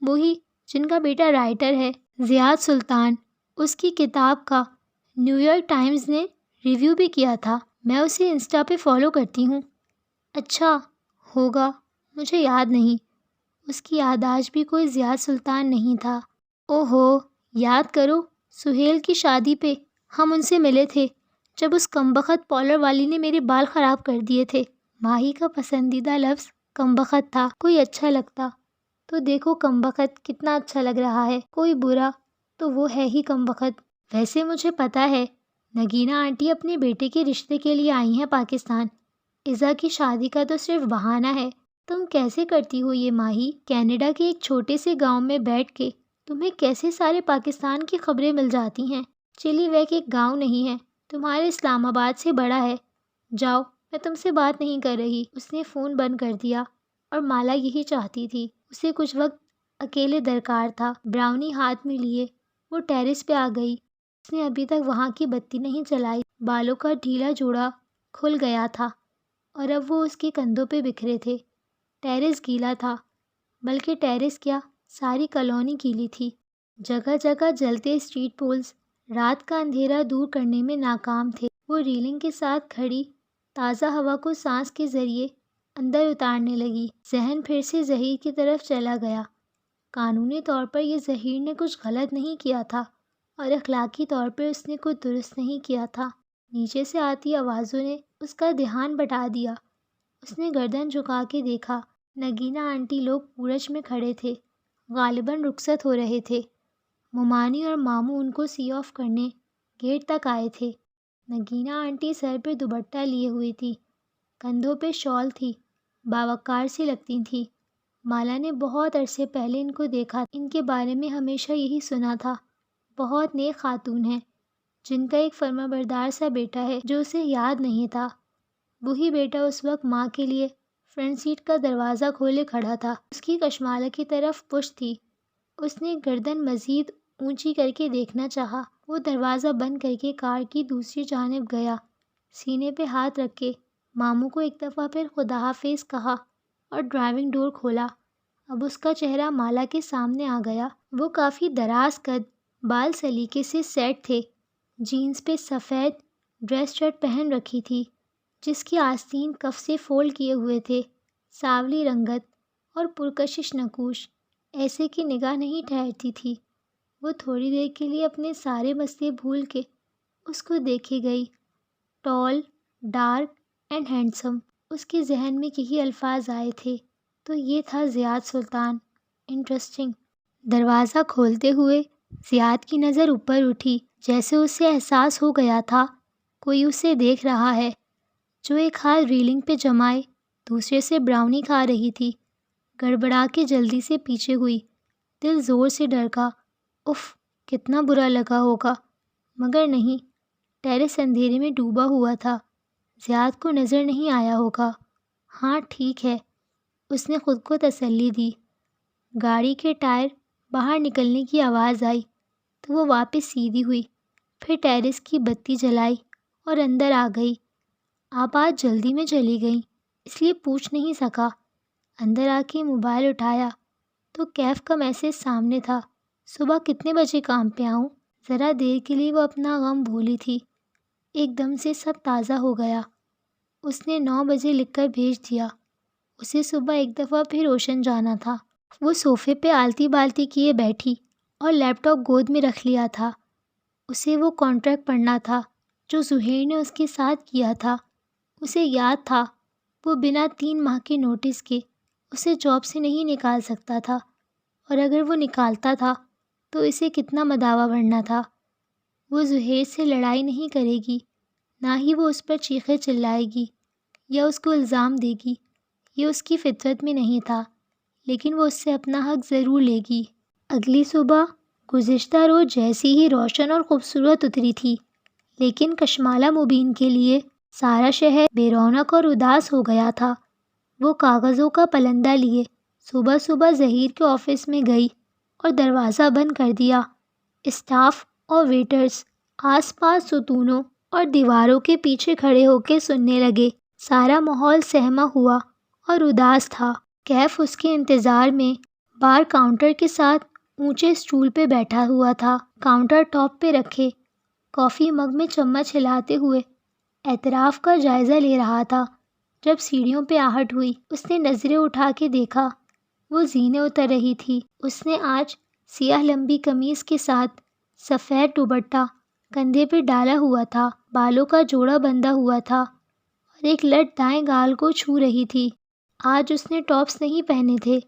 وہی جن کا بیٹا رائٹر ہے، زیاد سلطان۔ اس کی کتاب کا نیو یارک ٹائمز نے ریویو بھی کیا تھا، میں اسے انسٹا پہ فالو کرتی ہوں۔ اچھا ہوگا، مجھے یاد نہیں۔ اس کی یادداشت بھی کوئی زیاد سلطان نہیں تھا۔ اوہو، یاد کرو، سہیل کی شادی پہ ہم ان سے ملے تھے جب اس کمبخت پارلر والی نے میرے بال خراب کر دیے تھے۔ ماہی کا پسندیدہ لفظ کمبخت تھا۔ کوئی اچھا لگتا تو دیکھو کمبخت کتنا اچھا لگ رہا ہے، کوئی برا تو وہ ہے ہی کمبخت۔ ویسے مجھے پتا ہے نگینہ آنٹی اپنے بیٹے کے رشتے کے لیے آئی ہیں پاکستان، ایزا کی شادی کا تو صرف بہانہ ہے۔ تم کیسے کرتی ہو یہ ماہی؟ کینیڈا کے ایک چھوٹے سے گاؤں میں بیٹھ کے تمہیں کیسے سارے پاکستان کی خبریں مل جاتی ہیں؟ چلی ویک ایک گاؤں نہیں ہے، تمہارے اسلام آباد سے بڑا ہے۔ جاؤ، میں تم سے بات نہیں کر رہی۔ اس نے فون بند کر دیا، اور مالا یہی چاہتی تھی، اسے کچھ وقت اکیلے درکار تھا۔ براؤنی ہاتھ میں لیے وہ ٹیرس پہ آ گئی۔ اس نے ابھی تک وہاں کی بتی نہیں جلائی۔ بالوں کا ڈھیلا جوڑا کھل گیا تھا اور اب وہ اس کے کندھوں پہ بکھرے تھے۔ ٹیرس گیلا تھا، بلکہ ٹیرس کیا، ساری کالونی گیلی تھی۔ جگہ جگہ جلتے اسٹریٹ پولز رات کا اندھیرا دور کرنے میں ناکام تھے۔ وہ ریلنگ کے ساتھ کھڑی تازہ ہوا کو سانس کے ذریعے اندر اتارنے لگی۔ ذہن پھر سے زہیر کی طرف چلا گیا۔ قانونی طور پر یہ زہیر نے کچھ غلط نہیں کیا تھا، اور اخلاقی طور پر اس نے کچھ درست نہیں کیا تھا۔ نیچے سے آتی آوازوں نے اس کا دھیان بٹا دیا۔ اس نے گردن جھکا کے دیکھا، نگینہ آنٹی لوگ پورچ میں کھڑے تھے، غالباً رخصت ہو رہے تھے۔ مومانی اور ماموں ان کو سی آف کرنے گیٹ تک آئے تھے۔ نگینہ آنٹی سر پہ دوپٹہ لیے ہوئی تھی، کندھوں پہ شال تھی، باوقار سی لگتی تھی۔ مالا نے بہت عرصے پہلے ان کو دیکھا، ان کے بارے میں ہمیشہ یہی سنا تھا، بہت نیک خاتون ہیں، جن کا ایک فرمانبردار سا بیٹا ہے جو اسے یاد نہیں تھا۔ وہی بیٹا اس وقت ماں کے لیے فرنٹ سیٹ کا دروازہ کھولے کھڑا تھا۔ اس کی کشمالہ کی طرف پشت تھی۔ اس نے گردن مزید اونچی کر کے دیکھنا چاہا، وہ دروازہ بند کر کے کار کی دوسری جانب گیا، سینے پہ ہاتھ رکھ کے ماموں کو ایک دفعہ پھر خدا حافظ کہا اور ڈرائیونگ ڈور کھولا۔ اب اس کا چہرہ مالا کے سامنے آ گیا۔ وہ کافی دراز قد، بال سلیقے سے سیٹ تھے، جینز پہ سفید ڈریس شرٹ پہن رکھی تھی جس کی آستین کف سے فولڈ کیے ہوئے تھے، سانولی رنگت اور پرکشش نقوش، ایسے کہ نگاہ نہیں ٹھہرتی تھی۔ وہ تھوڑی دیر کے لیے اپنے سارے مسئلے بھول کے اس کو دیکھے گئی۔ ٹال، ڈارک اینڈ ہینڈسم، اس کے ذہن میں یہی الفاظ آئے تھے۔ تو یہ تھا زیاد سلطان، انٹرسٹنگ۔ دروازہ کھولتے ہوئے زیاد کی نظر اوپر اٹھی، جیسے اسے احساس ہو گیا تھا کوئی اسے دیکھ رہا ہے۔ جو ایک ہاتھ ریلنگ پہ جمائے دوسرے سے براؤنی کھا رہی تھی، گڑبڑا کے جلدی سے پیچھے ہوئی۔ دل زور سے دھڑکا۔ اف، کتنا برا لگا ہوگا، مگر نہیں، ٹیرس اندھیرے میں ڈوبا ہوا تھا، زیاد کو نظر نہیں آیا ہوگا۔ ہاں ٹھیک ہے، اس نے خود کو تسلی دی۔ گاڑی کے ٹائر باہر نکلنے کی آواز آئی تو وہ واپس سیدھی ہوئی، پھر ٹیرس کی بتی جلائی اور اندر آ گئی۔ آپ آج جلدی میں چلی گئیں، اس لیے پوچھ نہیں سکا۔ اندر آ کے موبائل اٹھایا تو کیف کا میسج سامنے تھا، صبح کتنے بجے کام پہ آؤں؟ ذرا دیر کے لیے وہ اپنا غم بھولی تھی، ایک دم سے سب تازہ ہو گیا۔ اس نے 9 بجے لکھ کر بھیج دیا۔ اسے صبح ایک دفعہ پھر روشن جانا تھا۔ وہ صوفے پہ آلتی بالتی کیے بیٹھی اور لیپ ٹاپ گود میں رکھ لیا تھا۔ اسے وہ کانٹریکٹ پڑھنا تھا جو زہیر نے اس کے ساتھ کیا تھا۔ اسے یاد تھا وہ بنا 3 ماہ کے نوٹس کے اسے جاب سے نہیں نکال سکتا تھا، اور اگر وہ نکالتا تھا تو اسے کتنا مداوا بڑھنا تھا۔ وہ زہیر سے لڑائی نہیں کرے گی، نہ ہی وہ اس پر چیخے چلائے گی یا اس کو الزام دے گی، یہ اس کی فطرت میں نہیں تھا، لیکن وہ اس سے اپنا حق ضرور لے گی۔ اگلی صبح گزشتہ روز جیسی ہی روشن اور خوبصورت اتری تھی، لیکن کشمالہ مبین کے لیے سارا شہر بے رونق اور اداس ہو گیا تھا۔ وہ کاغذوں کا پلندہ لیے صبح صبح ظہیر کے آفس میں گئی اور دروازہ بند کر دیا۔ اسٹاف اور ویٹرز آس پاس ستونوں اور دیواروں کے پیچھے کھڑے ہو کے سننے لگے۔ سارا ماحول سہما ہوا اور اداس تھا۔ کیف اس کے انتظار میں بار کاؤنٹر کے ساتھ اونچے اسٹول پہ بیٹھا ہوا تھا، کاؤنٹر ٹاپ پہ رکھے کافی مگ میں چمچ ہلاتے ہوئے اعتراف کا جائزہ لے رہا تھا۔ جب سیڑھیوں پہ آہٹ ہوئی، اس نے نظریں اٹھا کے دیکھا، وہ زینیں اتر رہی تھی۔ اس نے آج سیاہ لمبی قمیص کے ساتھ سفید دوپٹہ کندھے پہ ڈالا ہوا تھا، بالوں کا جوڑا بندھا ہوا تھا اور ایک لٹ دائیں گال کو چھو رہی تھی۔ آج اس نے ٹاپس نہیں پہنے تھے،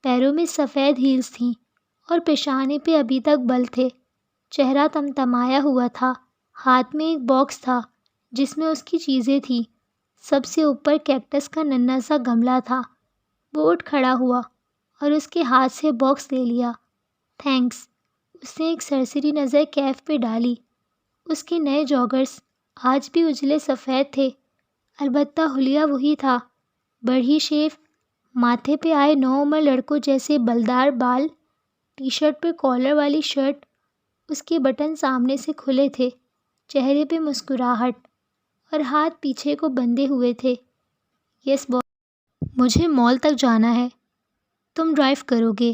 پیروں میں سفید ہیلز تھیں اور پیشانے پہ ابھی تک بل تھے۔ چہرہ تمتمایا ہوا تھا، ہاتھ میں ایک باکس تھا جس میں اس کی چیزیں تھیں۔ سب سے اوپر کیکٹس کا ننھا سا گملہ تھا۔ وہ اٹھ کھڑا ہوا اور اس کے ہاتھ سے باکس لے لیا۔ تھینکس۔ اس نے ایک سرسری نظر کیف پہ ڈالی۔ اس کے نئے جاگرز آج بھی اجلے سفید تھے، البتہ حلیہ وہی تھا، بڑھی شیو، ماتھے پہ آئے نوعمر لڑکوں جیسے بلدار بال، ٹی شرٹ پہ کالر والی شرٹ، اس کے بٹن سامنے سے کھلے تھے، چہرے پہ مسکراہٹ اور ہاتھ پیچھے کو بندھے ہوئے تھے۔ یس باس، مجھے مال تک جانا ہے، تم ڈرائیو کرو گے؟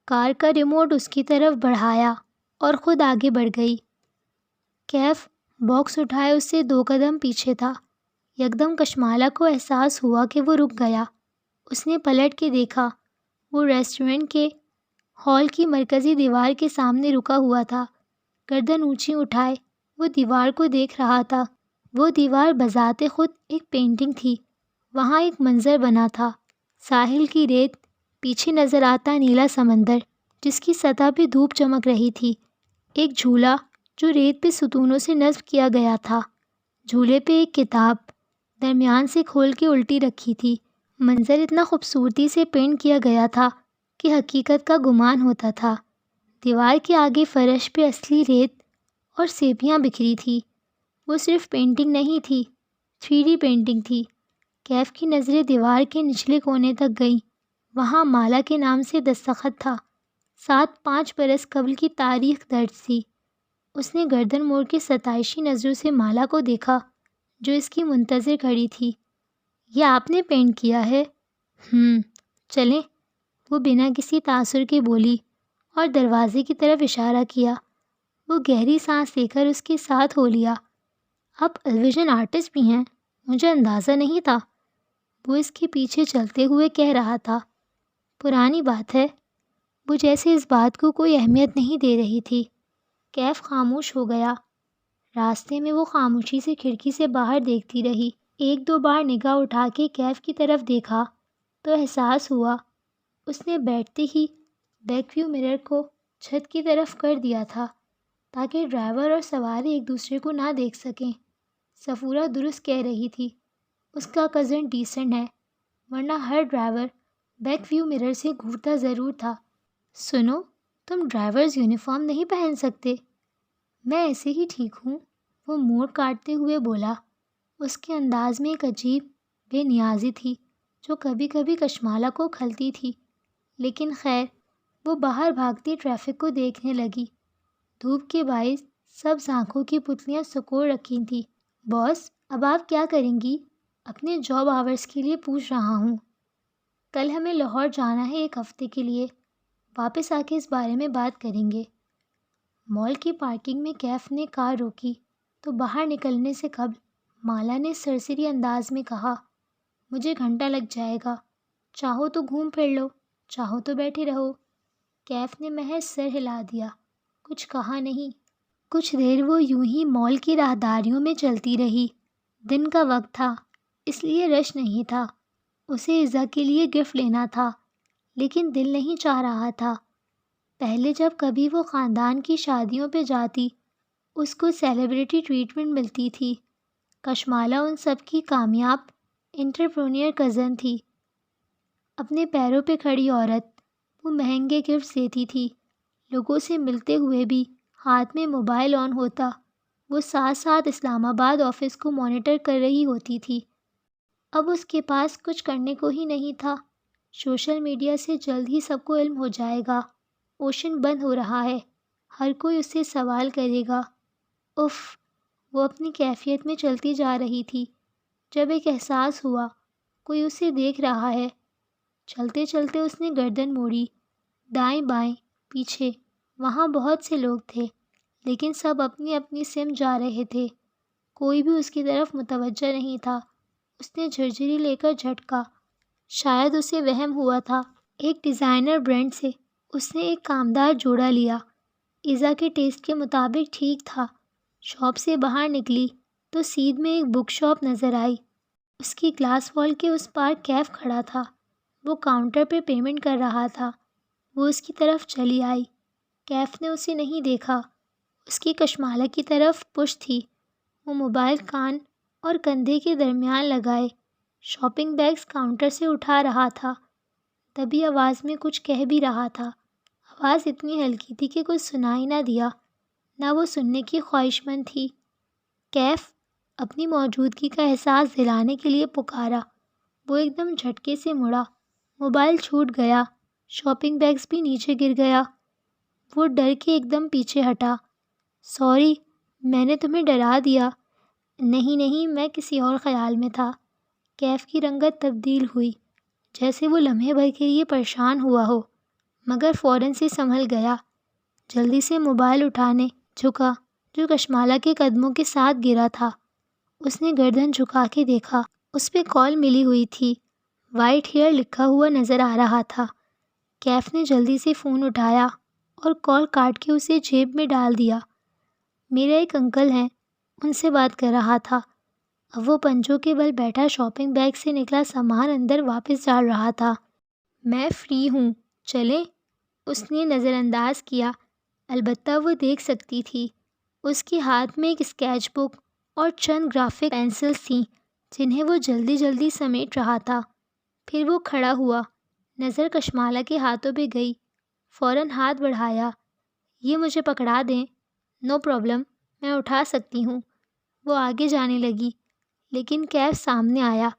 کار کا ریموٹ اس کی طرف بڑھایا اور خود آگے بڑھ گئی۔ کیف باکس اٹھائے اس سے 2 قدم پیچھے تھا۔ یکدم کشمالہ کو احساس ہوا کہ وہ رک گیا۔ اس نے پلٹ کے دیکھا، وہ ریسٹورنٹ کے ہال کی مرکزی دیوار کے سامنے رکا ہوا تھا، گردن اونچی اٹھائے وہ دیوار کو دیکھ رہا تھا۔ وہ دیوار بذات خود ایک پینٹنگ تھی۔ وہاں ایک منظر بنا تھا، ساحل کی ریت، پیچھے نظر آتا نیلا سمندر جس کی سطح پہ دھوپ چمک رہی تھی، ایک جھولا جو ریت پہ ستونوں سے نصب کیا گیا تھا، جھولے پہ ایک کتاب درمیان سے کھول کے الٹی رکھی تھی۔ منظر اتنا خوبصورتی سے پینٹ کیا گیا تھا کہ حقیقت کا گمان ہوتا تھا۔ دیوار کے آگے فرش پہ اصلی ریت اور سیپیاں بکھری تھی۔ وہ صرف پینٹنگ نہیں تھی، 3D پینٹنگ تھی۔ کیف کی نظریں دیوار کے نچلے کونے تک گئیں۔ وہاں مالا کے نام سے دستخط تھا، 7-5 برس قبل کی تاریخ درج تھی۔ اس نے گردن موڑ کے ستائشی نظروں سے مالا کو دیکھا جو اس کی منتظر کھڑی تھی۔ یہ آپ نے پینٹ کیا ہے؟ چلیں، وہ بنا کسی تاثر کے بولی اور دروازے کی طرف اشارہ کیا۔ وہ گہری سانس لے کر اس کے ساتھ ہو لیا۔ آپ الویژن آرٹسٹ بھی ہیں، مجھے اندازہ نہیں تھا، وہ اس کے پیچھے چلتے ہوئے کہہ رہا تھا۔ پرانی بات ہے، وہ جیسے اس بات کو کوئی اہمیت نہیں دے رہی تھی۔ کیف خاموش ہو گیا۔ راستے میں وہ خاموشی سے کھڑکی سے باہر دیکھتی رہی۔ ایک دو بار نگاہ اٹھا کے کیف کی طرف دیکھا تو احساس ہوا اس نے بیٹھتے ہی بیک ویو مرر کو چھت کی طرف کر دیا تھا تاکہ ڈرائیور اور سوار ایک دوسرے کو نہ دیکھ سکیں۔ صفورہ درست کہہ رہی تھی، اس کا کزن ڈیسنٹ ہے، ورنہ ہر ڈرائیور بیک ویو مرر سے گھورتا ضرور تھا۔ سنو، تم ڈرائیورز یونیفارم نہیں پہن سکتے؟ میں ایسے ہی ٹھیک ہوں، وہ موڑ کاٹتے ہوئے بولا۔ اس کے انداز میں ایک عجیب بے نیازی تھی جو کبھی کبھی کشمالہ کو کھلتی تھی، لیکن خیر، وہ باہر بھاگتی ٹریفک کو دیکھنے لگی۔ دھوپ کے باعث سبز آنکھوں کی پتلیاں سکوڑ رکھی تھیں۔ باس، اب آپ کیا کریں گی؟ اپنے جاب آورز کے لیے پوچھ رہا ہوں۔ کل ہمیں لاہور جانا ہے 1 ہفتے کے لیے، واپس آ کے اس بارے میں بات کریں گے۔ مال کی پارکنگ میں کیف نے کار روکی تو باہر نکلنے سے قبل مالا نے سرسری انداز میں کہا، مجھے گھنٹہ لگ جائے گا، چاہو تو گھوم پھر لو، چاہو تو بیٹھے رہو۔ کیف نے محض سر ہلا دیا، کچھ کہا نہیں۔ کچھ دیر وہ یوں ہی مال کی راہداریوں میں چلتی رہی۔ دن کا وقت تھا، اس لیے رش نہیں تھا۔ اسے ایزا کے لیے گفٹ لینا تھا، لیکن دل نہیں چاہ رہا تھا۔ پہلے جب کبھی وہ خاندان کی شادیوں پہ جاتی، اس کو سیلیبریٹی ٹریٹمنٹ ملتی تھی۔ کشمالہ ان سب کی کامیاب انٹرپرونیئر کزن تھی، اپنے پیروں پہ کھڑی عورت۔ وہ مہنگے گفٹس دیتی تھی، لوگوں سے ملتے ہوئے بھی ہاتھ میں موبائل آن ہوتا، وہ ساتھ ساتھ اسلام آباد آفس کو مانیٹر کر رہی ہوتی تھی۔ اب اس کے پاس کچھ کرنے کو ہی نہیں تھا۔ سوشل میڈیا سے جلد ہی سب کو علم ہو جائے گا، اوشن بند ہو رہا ہے، ہر کوئی اس سے سوال کرے گا۔ اف، وہ اپنی کیفیت میں چلتی جا رہی تھی جب ایک احساس ہوا کوئی اسے دیکھ رہا ہے۔ چلتے چلتے اس نے گردن موڑی، دائیں بائیں پیچھے، وہاں بہت سے لوگ تھے، لیکن سب اپنی اپنی سمت جا رہے تھے، کوئی بھی اس کی طرف متوجہ نہیں تھا۔ اس نے جھرجھری لے کر جھٹکا، شاید اسے وہم ہوا تھا۔ ایک ڈیزائنر برانڈ سے اس نے ایک کامدار جوڑا لیا، ایزا کے ٹیسٹ کے مطابق ٹھیک تھا۔ شاپ سے باہر نکلی تو سیدھ میں ایک بک شاپ نظر آئی، اس کی گلاس وال کے اس پار کیف کھڑا تھا، وہ کاؤنٹر پہ پیمنٹ کر رہا تھا۔ وہ اس کی طرف چلی آئی، کیف نے اسے نہیں دیکھا، اس کی کشمالہ کی طرف پش تھی۔ وہ موبائل کان اور کندھے کے درمیان لگائے شاپنگ بیگز کاؤنٹر سے اٹھا رہا تھا، دبی آواز میں کچھ کہہ بھی رہا تھا۔ آواز اتنی ہلکی تھی کہ کچھ سنائی نہ دیا، نہ وہ سننے کی خواہش مند تھی۔ کیف، اپنی موجودگی کا احساس دلانے کے لیے پکارا۔ وہ ایک دم جھٹکے سے مڑا، موبائل چھوٹ گیا، شاپنگ بیگز بھی نیچے گر گیا۔ وہ ڈر کے ایک دم پیچھے ہٹا۔ سوری، میں نے تمہیں ڈرا دیا۔ نہیں نہیں، میں کسی اور خیال میں تھا۔ کیف کی رنگت تبدیل ہوئی، جیسے وہ لمحے بھر کے لیے پریشان ہوا ہو، مگر فوراً سے سنبھل گیا۔ جلدی سے موبائل اٹھانے جھکا جو کشمالہ کے قدموں کے ساتھ گرا تھا۔ اس نے گردن جھکا کے دیکھا، اس پہ کال ملی ہوئی تھی، وائٹ ہیئر لکھا ہوا نظر آ رہا تھا۔ کیف نے جلدی سے فون اٹھایا اور کال کاٹ کے اسے جیب میں ڈال دیا۔ میرے ایک انکل ہیں، ان سے بات کر رہا تھا۔ اب وہ پنجوں کے بل بیٹھا شاپنگ بیگ سے نکلا سامان اندر واپس ڈال رہا تھا۔ میں فری ہوں، چلیں؟ اس نے نظر انداز کیا، البتہ وہ دیکھ سکتی تھی۔ اس کے ہاتھ میں ایک اسکیچ بک اور چند گرافک پینسلز تھیں جنہیں وہ جلدی جلدی سمیٹ رہا تھا۔ پھر وہ کھڑا ہوا، نظر کشمالہ کے ہاتھوں پہ گئی، فوراً ہاتھ بڑھایا۔ یہ مجھے پکڑا دیں۔ نو پرابلم، میں اٹھا سکتی ہوں۔ وہ آگے جانے لگی، لیکن کیف سامنے آیا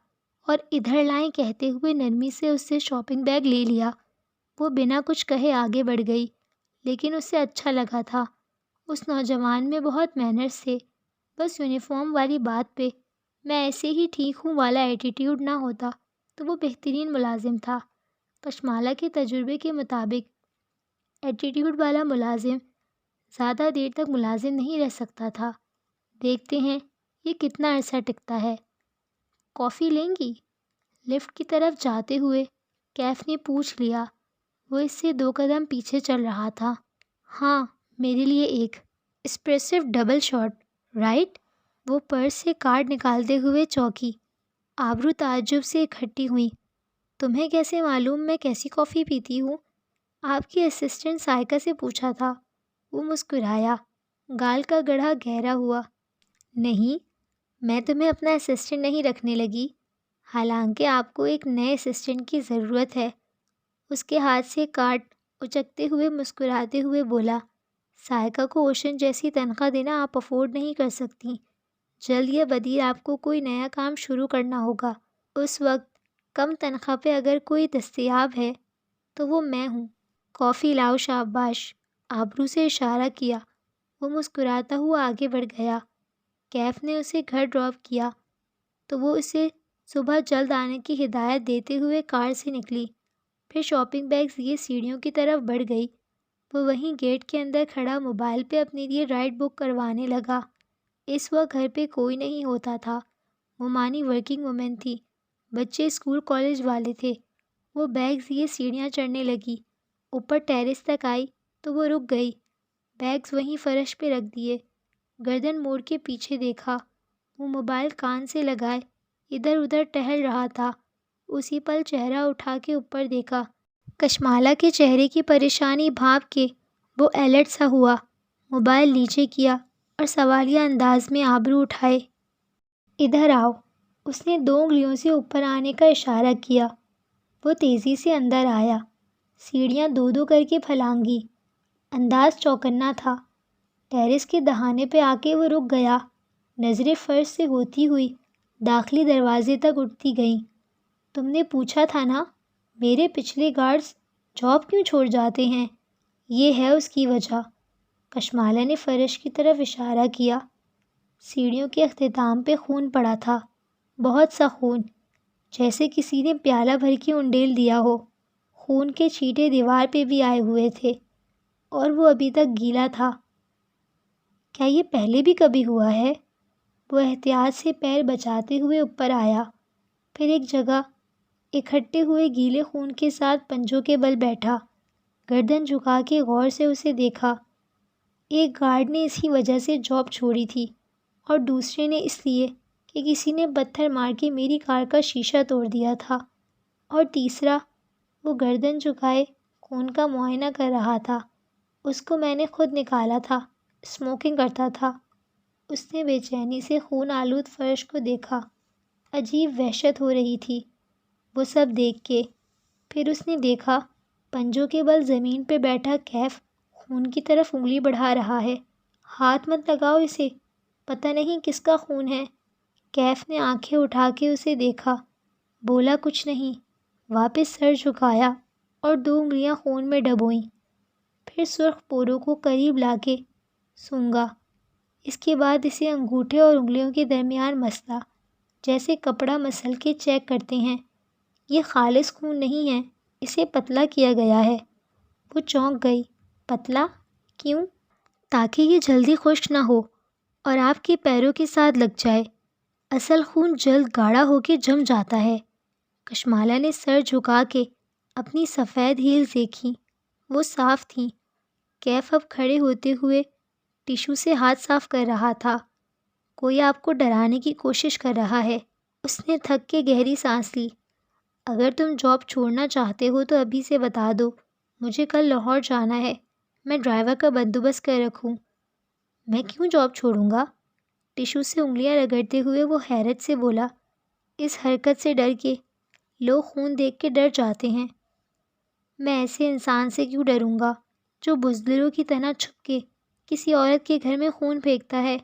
اور ادھر لائیں کہتے ہوئے نرمی سے اس سے شاپنگ بیگ لے لیا۔ وہ بنا کچھ کہے آگے بڑھ گئی، لیکن اسے اچھا لگا تھا۔ اس نوجوان میں بہت مینرز تھے، بس یونیفارم والی بات پہ میں ایسے ہی ٹھیک ہوں والا ایٹیٹیوڈ نہ ہوتا تو وہ بہترین ملازم تھا۔ کشمالہ کے تجربے کے مطابق ایٹیٹیوڈ والا ملازم زیادہ دیر تک ملازم نہیں رہ سکتا تھا۔ دیکھتے ہیں یہ کتنا عرصہ ٹکتا ہے۔ کافی لیں گی؟ لفٹ کی طرف جاتے ہوئے کیف نے پوچھ لیا۔ وہ اس سے 2 قدم پیچھے چل رہا تھا۔ ہاں، میرے لیے ایک اسپریسو ڈبل شاٹ، رائٹ؟ وہ پرس سے کارڈ نکالتے ہوئے چونکی۔ آبرو تعجب سے اکٹھی ہوئیں۔ تمہیں کیسے معلوم میں کیسی کافی پیتی ہوں؟ آپ کی اسسٹنٹ سائقہ سے پوچھا تھا۔ وہ مسکرایا، گال کا گڑھا گہرا ہوا۔ نہیں، میں تمہیں اپنا اسسٹنٹ نہیں رکھنے لگی، حالانکہ آپ کو ایک نئے اسسٹنٹ کی ضرورت ہے۔ اس کے ہاتھ سے کارڈ اچکتے ہوئے مسکراتے ہوئے بولا، سائقہ کو اوشن جیسی تنخواہ دینا آپ افورڈ نہیں کر سکتی۔ جلد یا بدیر آپ کو کوئی نیا کام شروع کرنا ہوگا۔ اس وقت کم تنخواہ پہ اگر کوئی دستیاب ہے تو وہ میں ہوں۔ کافی لاؤ شاباش، آبرو سے اشارہ کیا۔ وہ مسکراتا ہوا آگے بڑھ گیا۔ کیف نے اسے گھر ڈراپ کیا تو وہ اسے صبح جلد آنے کی ہدایت دیتے ہوئے کار سے نکلی، پھر شاپنگ بیگز لیے سیڑھیوں کی طرف بڑھ گئی۔ وہ وہیں گیٹ کے اندر کھڑا موبائل پہ اپنے لیے رائڈ بک کروانے لگا۔ اس وقت گھر پہ کوئی نہیں ہوتا تھا۔ مومانی ورکنگ وومن تھی، بچے اسکول کالج والے تھے۔ وہ بیگز لیے سیڑھیاں چڑھنے لگی، اوپر ٹیرس تک آئی تو وہ رک گئی، بیگز وہیں فرش پہ رکھ دیے، گردن موڑ کے پیچھے دیکھا۔ وہ موبائل کان سے لگائے ادھر ادھر ٹہل رہا تھا۔ اسی پل چہرہ اٹھا کے اوپر دیکھا۔ کشمالہ کے چہرے کی پریشانی بھانپ کے وہ الرٹ سا ہوا، موبائل نیچے کیا اور سوالیہ انداز میں آبرو اٹھائے۔ ادھر آؤ۔ اس نے 2 انگلیوں سے اوپر آنے کا اشارہ کیا۔ وہ تیزی سے اندر آیا، سیڑھیاں 2 کر کے پھلانگی۔ انداز چوکنا تھا۔ ٹیرس کے دہانے پہ آ کے وہ رک گیا، نظریں فرش سے ہوتی ہوئی داخلی دروازے تک اٹھتی گئیں۔ تم نے پوچھا تھا نا میرے پچھلے گارڈز جاب کیوں چھوڑ جاتے ہیں؟ یہ ہے اس کی وجہ۔ کشمالہ نے فرش کی طرف اشارہ کیا۔ سیڑھیوں کے اختتام پہ خون پڑا تھا، بہت سا خون، جیسے کسی نے پیالہ بھر کے انڈیل دیا ہو۔ خون کے چھینٹے دیوار پہ بھی آئے ہوئے تھے اور وہ ابھی تک گیلا تھا۔ کیا یہ پہلے بھی کبھی ہوا ہے؟ وہ احتیاط سے پیر بچاتے ہوئے اوپر آیا، پھر ایک جگہ اکٹھے ہوئے گیلے خون کے ساتھ پنجوں کے بل بیٹھا، گردن جھکا کے غور سے اسے دیکھا۔ ایک گارڈ نے اسی وجہ سے جاب چھوڑی تھی اور دوسرے نے اس لیے کہ کسی نے پتھر مار کے میری کار کا شیشہ توڑ دیا تھا، اور تیسرا وہ گردن جھکائے خون کا معائنہ کر رہا تھا۔ اس کو میں نے خود نکالا تھا، اسموکنگ کرتا تھا۔ اس نے بے چینی سے خون آلود فرش کو دیکھا، عجیب وحشت ہو رہی تھی وہ سب دیکھ کے۔ پھر اس نے دیکھا پنجوں کے بل زمین پہ بیٹھا کیف خون کی طرف انگلی بڑھا رہا ہے۔ ہاتھ مت لگاؤ اسے، پتہ نہیں کس کا خون ہے۔ کیف نے آنکھیں اٹھا کے اسے دیکھا، بولا کچھ نہیں، واپس سر جھکایا اور 2 انگلیاں خون میں ڈبوئیں، پھر سرخ پوروں کو قریب لا کے سونگھا۔ اس کے بعد اسے انگوٹھے اور انگلیوں کے درمیان مسلا، جیسے کپڑا مسل کے چیک کرتے ہیں۔ یہ خالص خون نہیں ہے، اسے پتلا کیا گیا ہے۔ وہ چونک گئی۔ پتلا؟ کیوں؟ تاکہ یہ جلدی خشک نہ ہو اور آپ کے پیروں کے ساتھ لگ جائے۔ اصل خون جلد گاڑھا ہو کے جم جاتا ہے۔ کشمالہ نے سر جھکا کے اپنی سفید ہیلز دیکھیں، وہ صاف تھیں۔ کیف اب کھڑے ہوتے ہوئے ٹیشو سے ہاتھ صاف کر رہا تھا۔ کوئی آپ کو ڈرانے کی کوشش کر رہا ہے۔ اس نے تھک کے گہری سانس لی۔ اگر تم جاب چھوڑنا چاہتے ہو تو ابھی سے بتا دو، مجھے کل لاہور جانا ہے، میں ڈرائیور کا بندوبست کر رکھوں۔ میں کیوں جاب چھوڑوں گا؟ ٹیشو سے انگلیاں رگڑتے ہوئے وہ حیرت سے بولا۔ اس حرکت سے ڈر کے لوگ خون دیکھ کے ڈر جاتے ہیں۔ میں ایسے انسان سے کیوں ڈروں گا جو بزدلوں کی طرح چھپ کے کسی عورت کے گھر میں خون پھینکتا ہے؟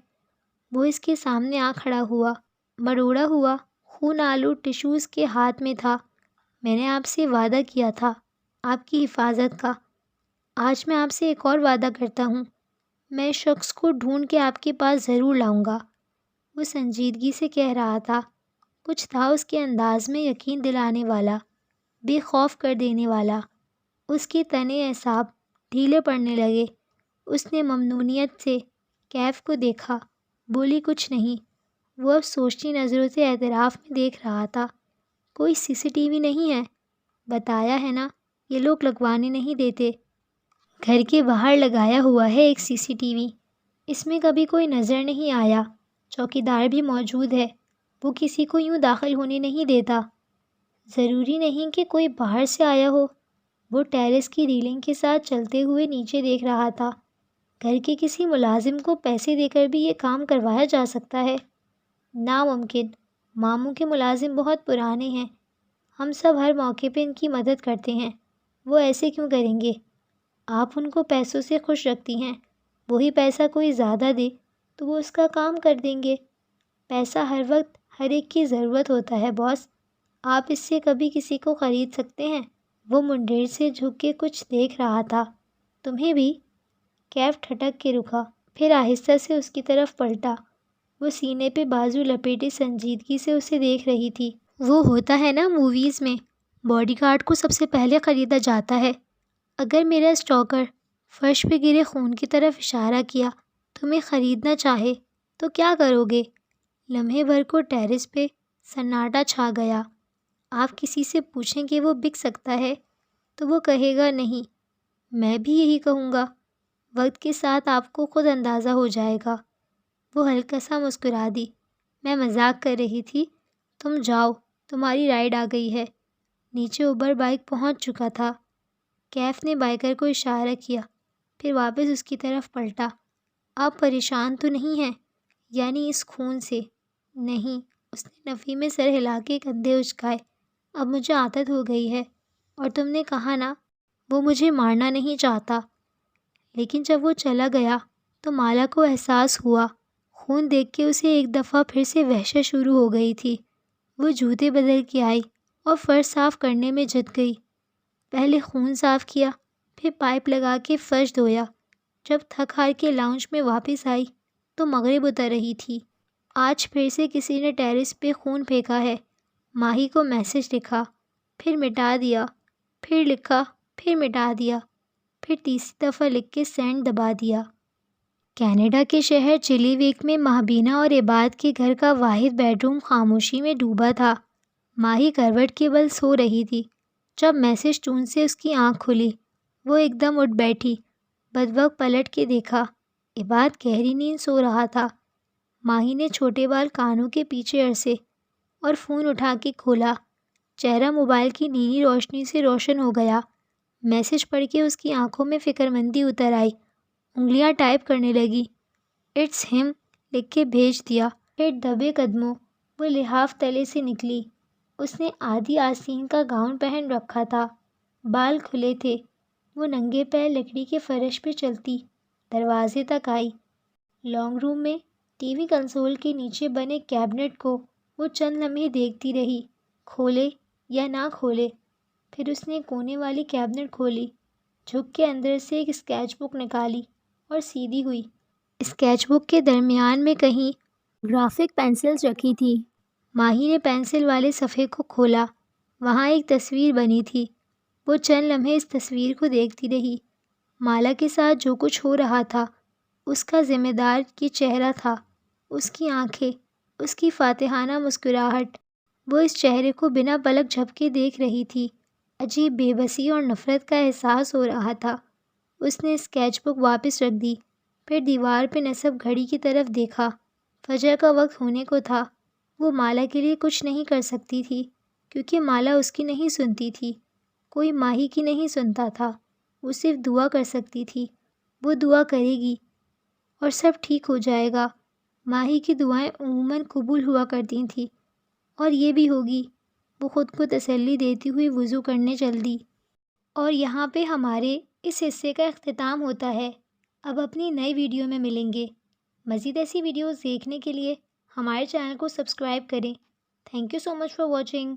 وہ اس کے سامنے آ کھڑا ہوا، مروڑا ہوا خون آلود ٹیشو اس کے ہاتھ میں تھا۔ میں نے آپ سے وعدہ کیا تھا آپ کی حفاظت کا، آج میں آپ سے ایک اور وعدہ کرتا ہوں، میں اس شخص کو ڈھونڈ کے آپ کے پاس ضرور لاؤں گا۔ وہ سنجیدگی سے کہہ رہا تھا۔ کچھ تھا اس کے انداز میں یقین دلانے والا، بے خوف کر دینے والا۔ اس کے تنے اعصاب ڈھیلے پڑنے لگے۔ اس نے ممنونیت سے کیف کو دیکھا، بولی کچھ نہیں۔ وہ اب سوچتی نظروں سے اعتراف میں دیکھ رہا تھا۔ کوئی سی سی ٹی وی نہیں ہے؟ بتایا ہے نا، یہ لوگ لگوانے نہیں دیتے۔ گھر کے باہر لگایا ہوا ہے ایک سی سی ٹی وی، اس میں کبھی کوئی نظر نہیں آیا۔ چوکیدار بھی موجود ہے، وہ کسی کو یوں داخل ہونے نہیں دیتا۔ ضروری نہیں کہ کوئی باہر سے آیا ہو۔ وہ ٹیرس کی ریلنگ کے ساتھ چلتے ہوئے نیچے دیکھ رہا تھا۔ گھر کے کسی ملازم کو پیسے دے کر بھی یہ کام کروایا جا سکتا ہے؟ ناممکن۔ ماموں کے ملازم بہت پرانے ہیں، ہم سب ہر موقع پہ ان کی مدد کرتے ہیں، وہ ایسے کیوں کریں گے؟ آپ ان کو پیسوں سے خوش رکھتی ہیں، وہی پیسہ کوئی زیادہ دے تو وہ اس کا کام کر دیں گے۔ پیسہ ہر وقت ہر ایک کی ضرورت ہوتا ہے باس، آپ اس سے کبھی کسی کو خرید سکتے ہیں؟ وہ منڈیر سے جھک کے کچھ دیکھ رہا تھا۔ تمہیں بھی؟ کیف ٹھٹک کے رکا، پھر آہستہ سے اس کی طرف پلٹا۔ وہ سینے پہ بازو لپیٹے سنجیدگی سے اسے دیکھ رہی تھی۔ وہ ہوتا ہے نا موویز میں، باڈی گارڈ کو سب سے پہلے خریدا جاتا ہے۔ اگر میرا اسٹاکر فرش پہ گرے خون کی طرف اشارہ کیا، تمہیں خریدنا چاہے تو کیا کرو گے؟ لمحے بھر کو ٹیرس پہ سناٹا چھا گیا۔ آپ کسی سے پوچھیں کہ وہ بک سکتا ہے تو وہ کہے گا نہیں۔ میں بھی یہی کہوں گا۔ وقت کے ساتھ آپ کو خود اندازہ ہو جائے گا۔ وہ ہلکا سا مسکرا دی۔ میں مذاق کر رہی تھی، تم جاؤ، تمہاری رائڈ آ گئی ہے۔ نیچے اوبر بائک پہنچ چکا تھا۔ کیف نے بائیکر کو اشارہ کیا، پھر واپس اس کی طرف پلٹا۔ آپ پریشان تو نہیں ہیں؟ یعنی اس خون سے؟ نہیں، اس نے نفی میں سر ہلا کے کندھے اچکائے۔ اب مجھے عادت ہو گئی ہے، اور تم نے کہا نا وہ مجھے مارنا نہیں چاہتا۔ لیکن جب وہ چلا گیا تو مالا کو احساس ہوا۔ خون دیکھ کے اسے ایک دفعہ پھر سے وحشت شروع ہو گئی تھی۔ وہ جوتے بدل کے آئی اور فرش صاف کرنے میں جت گئی۔ پہلے خون صاف کیا، پھر پائپ لگا کے فرش دھویا۔ جب تھک ہار کے لاؤنج میں واپس آئی تو مغرب اتر رہی تھی۔ آج پھر سے کسی نے ٹیرس پہ خون پھینکا ہے۔ ماہی کو میسج لکھا، پھر مٹا دیا، پھر لکھا، پھر مٹا دیا، پھر تیسری دفعہ لکھ کے سینڈ دبا دیا۔ کینیڈا کے شہر چلی ویک میں مہبینہ اور عباد کے گھر کا واحد بیڈ روم خاموشی میں ڈوبا تھا۔ ماہی کروٹ کے بل سو رہی تھی جب میسج ٹون سے اس کی آنکھ کھلی۔ وہ ایک دم اٹھ بیٹھی، بدوقت پلٹ کے دیکھا۔ عباد گہری نیند سو رہا تھا۔ ماہی نے چھوٹے بال کانوں کے پیچھے عرصے اور فون اٹھا کے کھولا۔ چہرہ موبائل کی نیلی روشنی سے روشن ہو گیا۔ میسج پڑھ کے اس کی آنکھوں میں فکر مندی اتر آئی۔ انگلیاں ٹائپ کرنے لگی۔ اٹس ہم لکھ کے بھیج دیا۔ پھر دبے قدموں وہ لحاف تلے سے نکلی۔ اس نے آدھی آستین کا گاؤن پہن رکھا تھا، بال کھلے تھے۔ وہ ننگے پیر لکڑی کے فرش پہ چلتی دروازے تک آئی۔ لانگ روم میں ٹی وی کنسول کے نیچے بنے کیبنٹ کو وہ چند لمحے دیکھتی رہی، کھولے یا نہ کھولے۔ پھر اس نے کونے والی کیبنٹ کھولی، جھک کے اندر سے ایک اسکیچ بک نکالی اور سیدھی ہوئی۔ اسکیچ بک کے درمیان میں کہیں گرافک پینسلز رکھی تھی۔ ماہی نے پینسل والے صفحے کو کھولا، وہاں ایک تصویر بنی تھی۔ وہ چند لمحے اس تصویر کو دیکھتی رہی۔ مالا کے ساتھ جو کچھ ہو رہا تھا اس کا ذمہ دار یہ چہرہ تھا، اس کی آنکھیں، اس کی فاتحانہ مسکراہٹ۔ وہ اس چہرے کو بنا پلک جھپکے دیکھ رہی تھی۔ عجیب بے بسی اور نفرت کا احساس ہو رہا تھا۔ اس نے اسکیچ بک واپس رکھ دی، پھر دیوار پہ نصب گھڑی کی طرف دیکھا۔ فجر کا وقت ہونے کو تھا۔ وہ مالا کے لیے کچھ نہیں کر سکتی تھی، کیونکہ مالا اس کی نہیں سنتی تھی، کوئی ماہی کی نہیں سنتا تھا۔ وہ صرف دعا کر سکتی تھی۔ وہ دعا کرے گی اور سب ٹھیک ہو جائے گا۔ ماہی کی دعائیں عموماً قبول ہوا کرتی تھیں، اور یہ بھی ہوگی۔ وہ خود کو تسلی دیتی ہوئی وضو کرنے چل دی۔ اور یہاں پہ ہمارے اس حصے کا اختتام ہوتا ہے۔ اب اپنی نئی ویڈیو میں ملیں گے۔ مزید ایسی ویڈیوز دیکھنے کے لیے ہمارے چینل کو سبسکرائب کریں۔ Thank you so much for watching.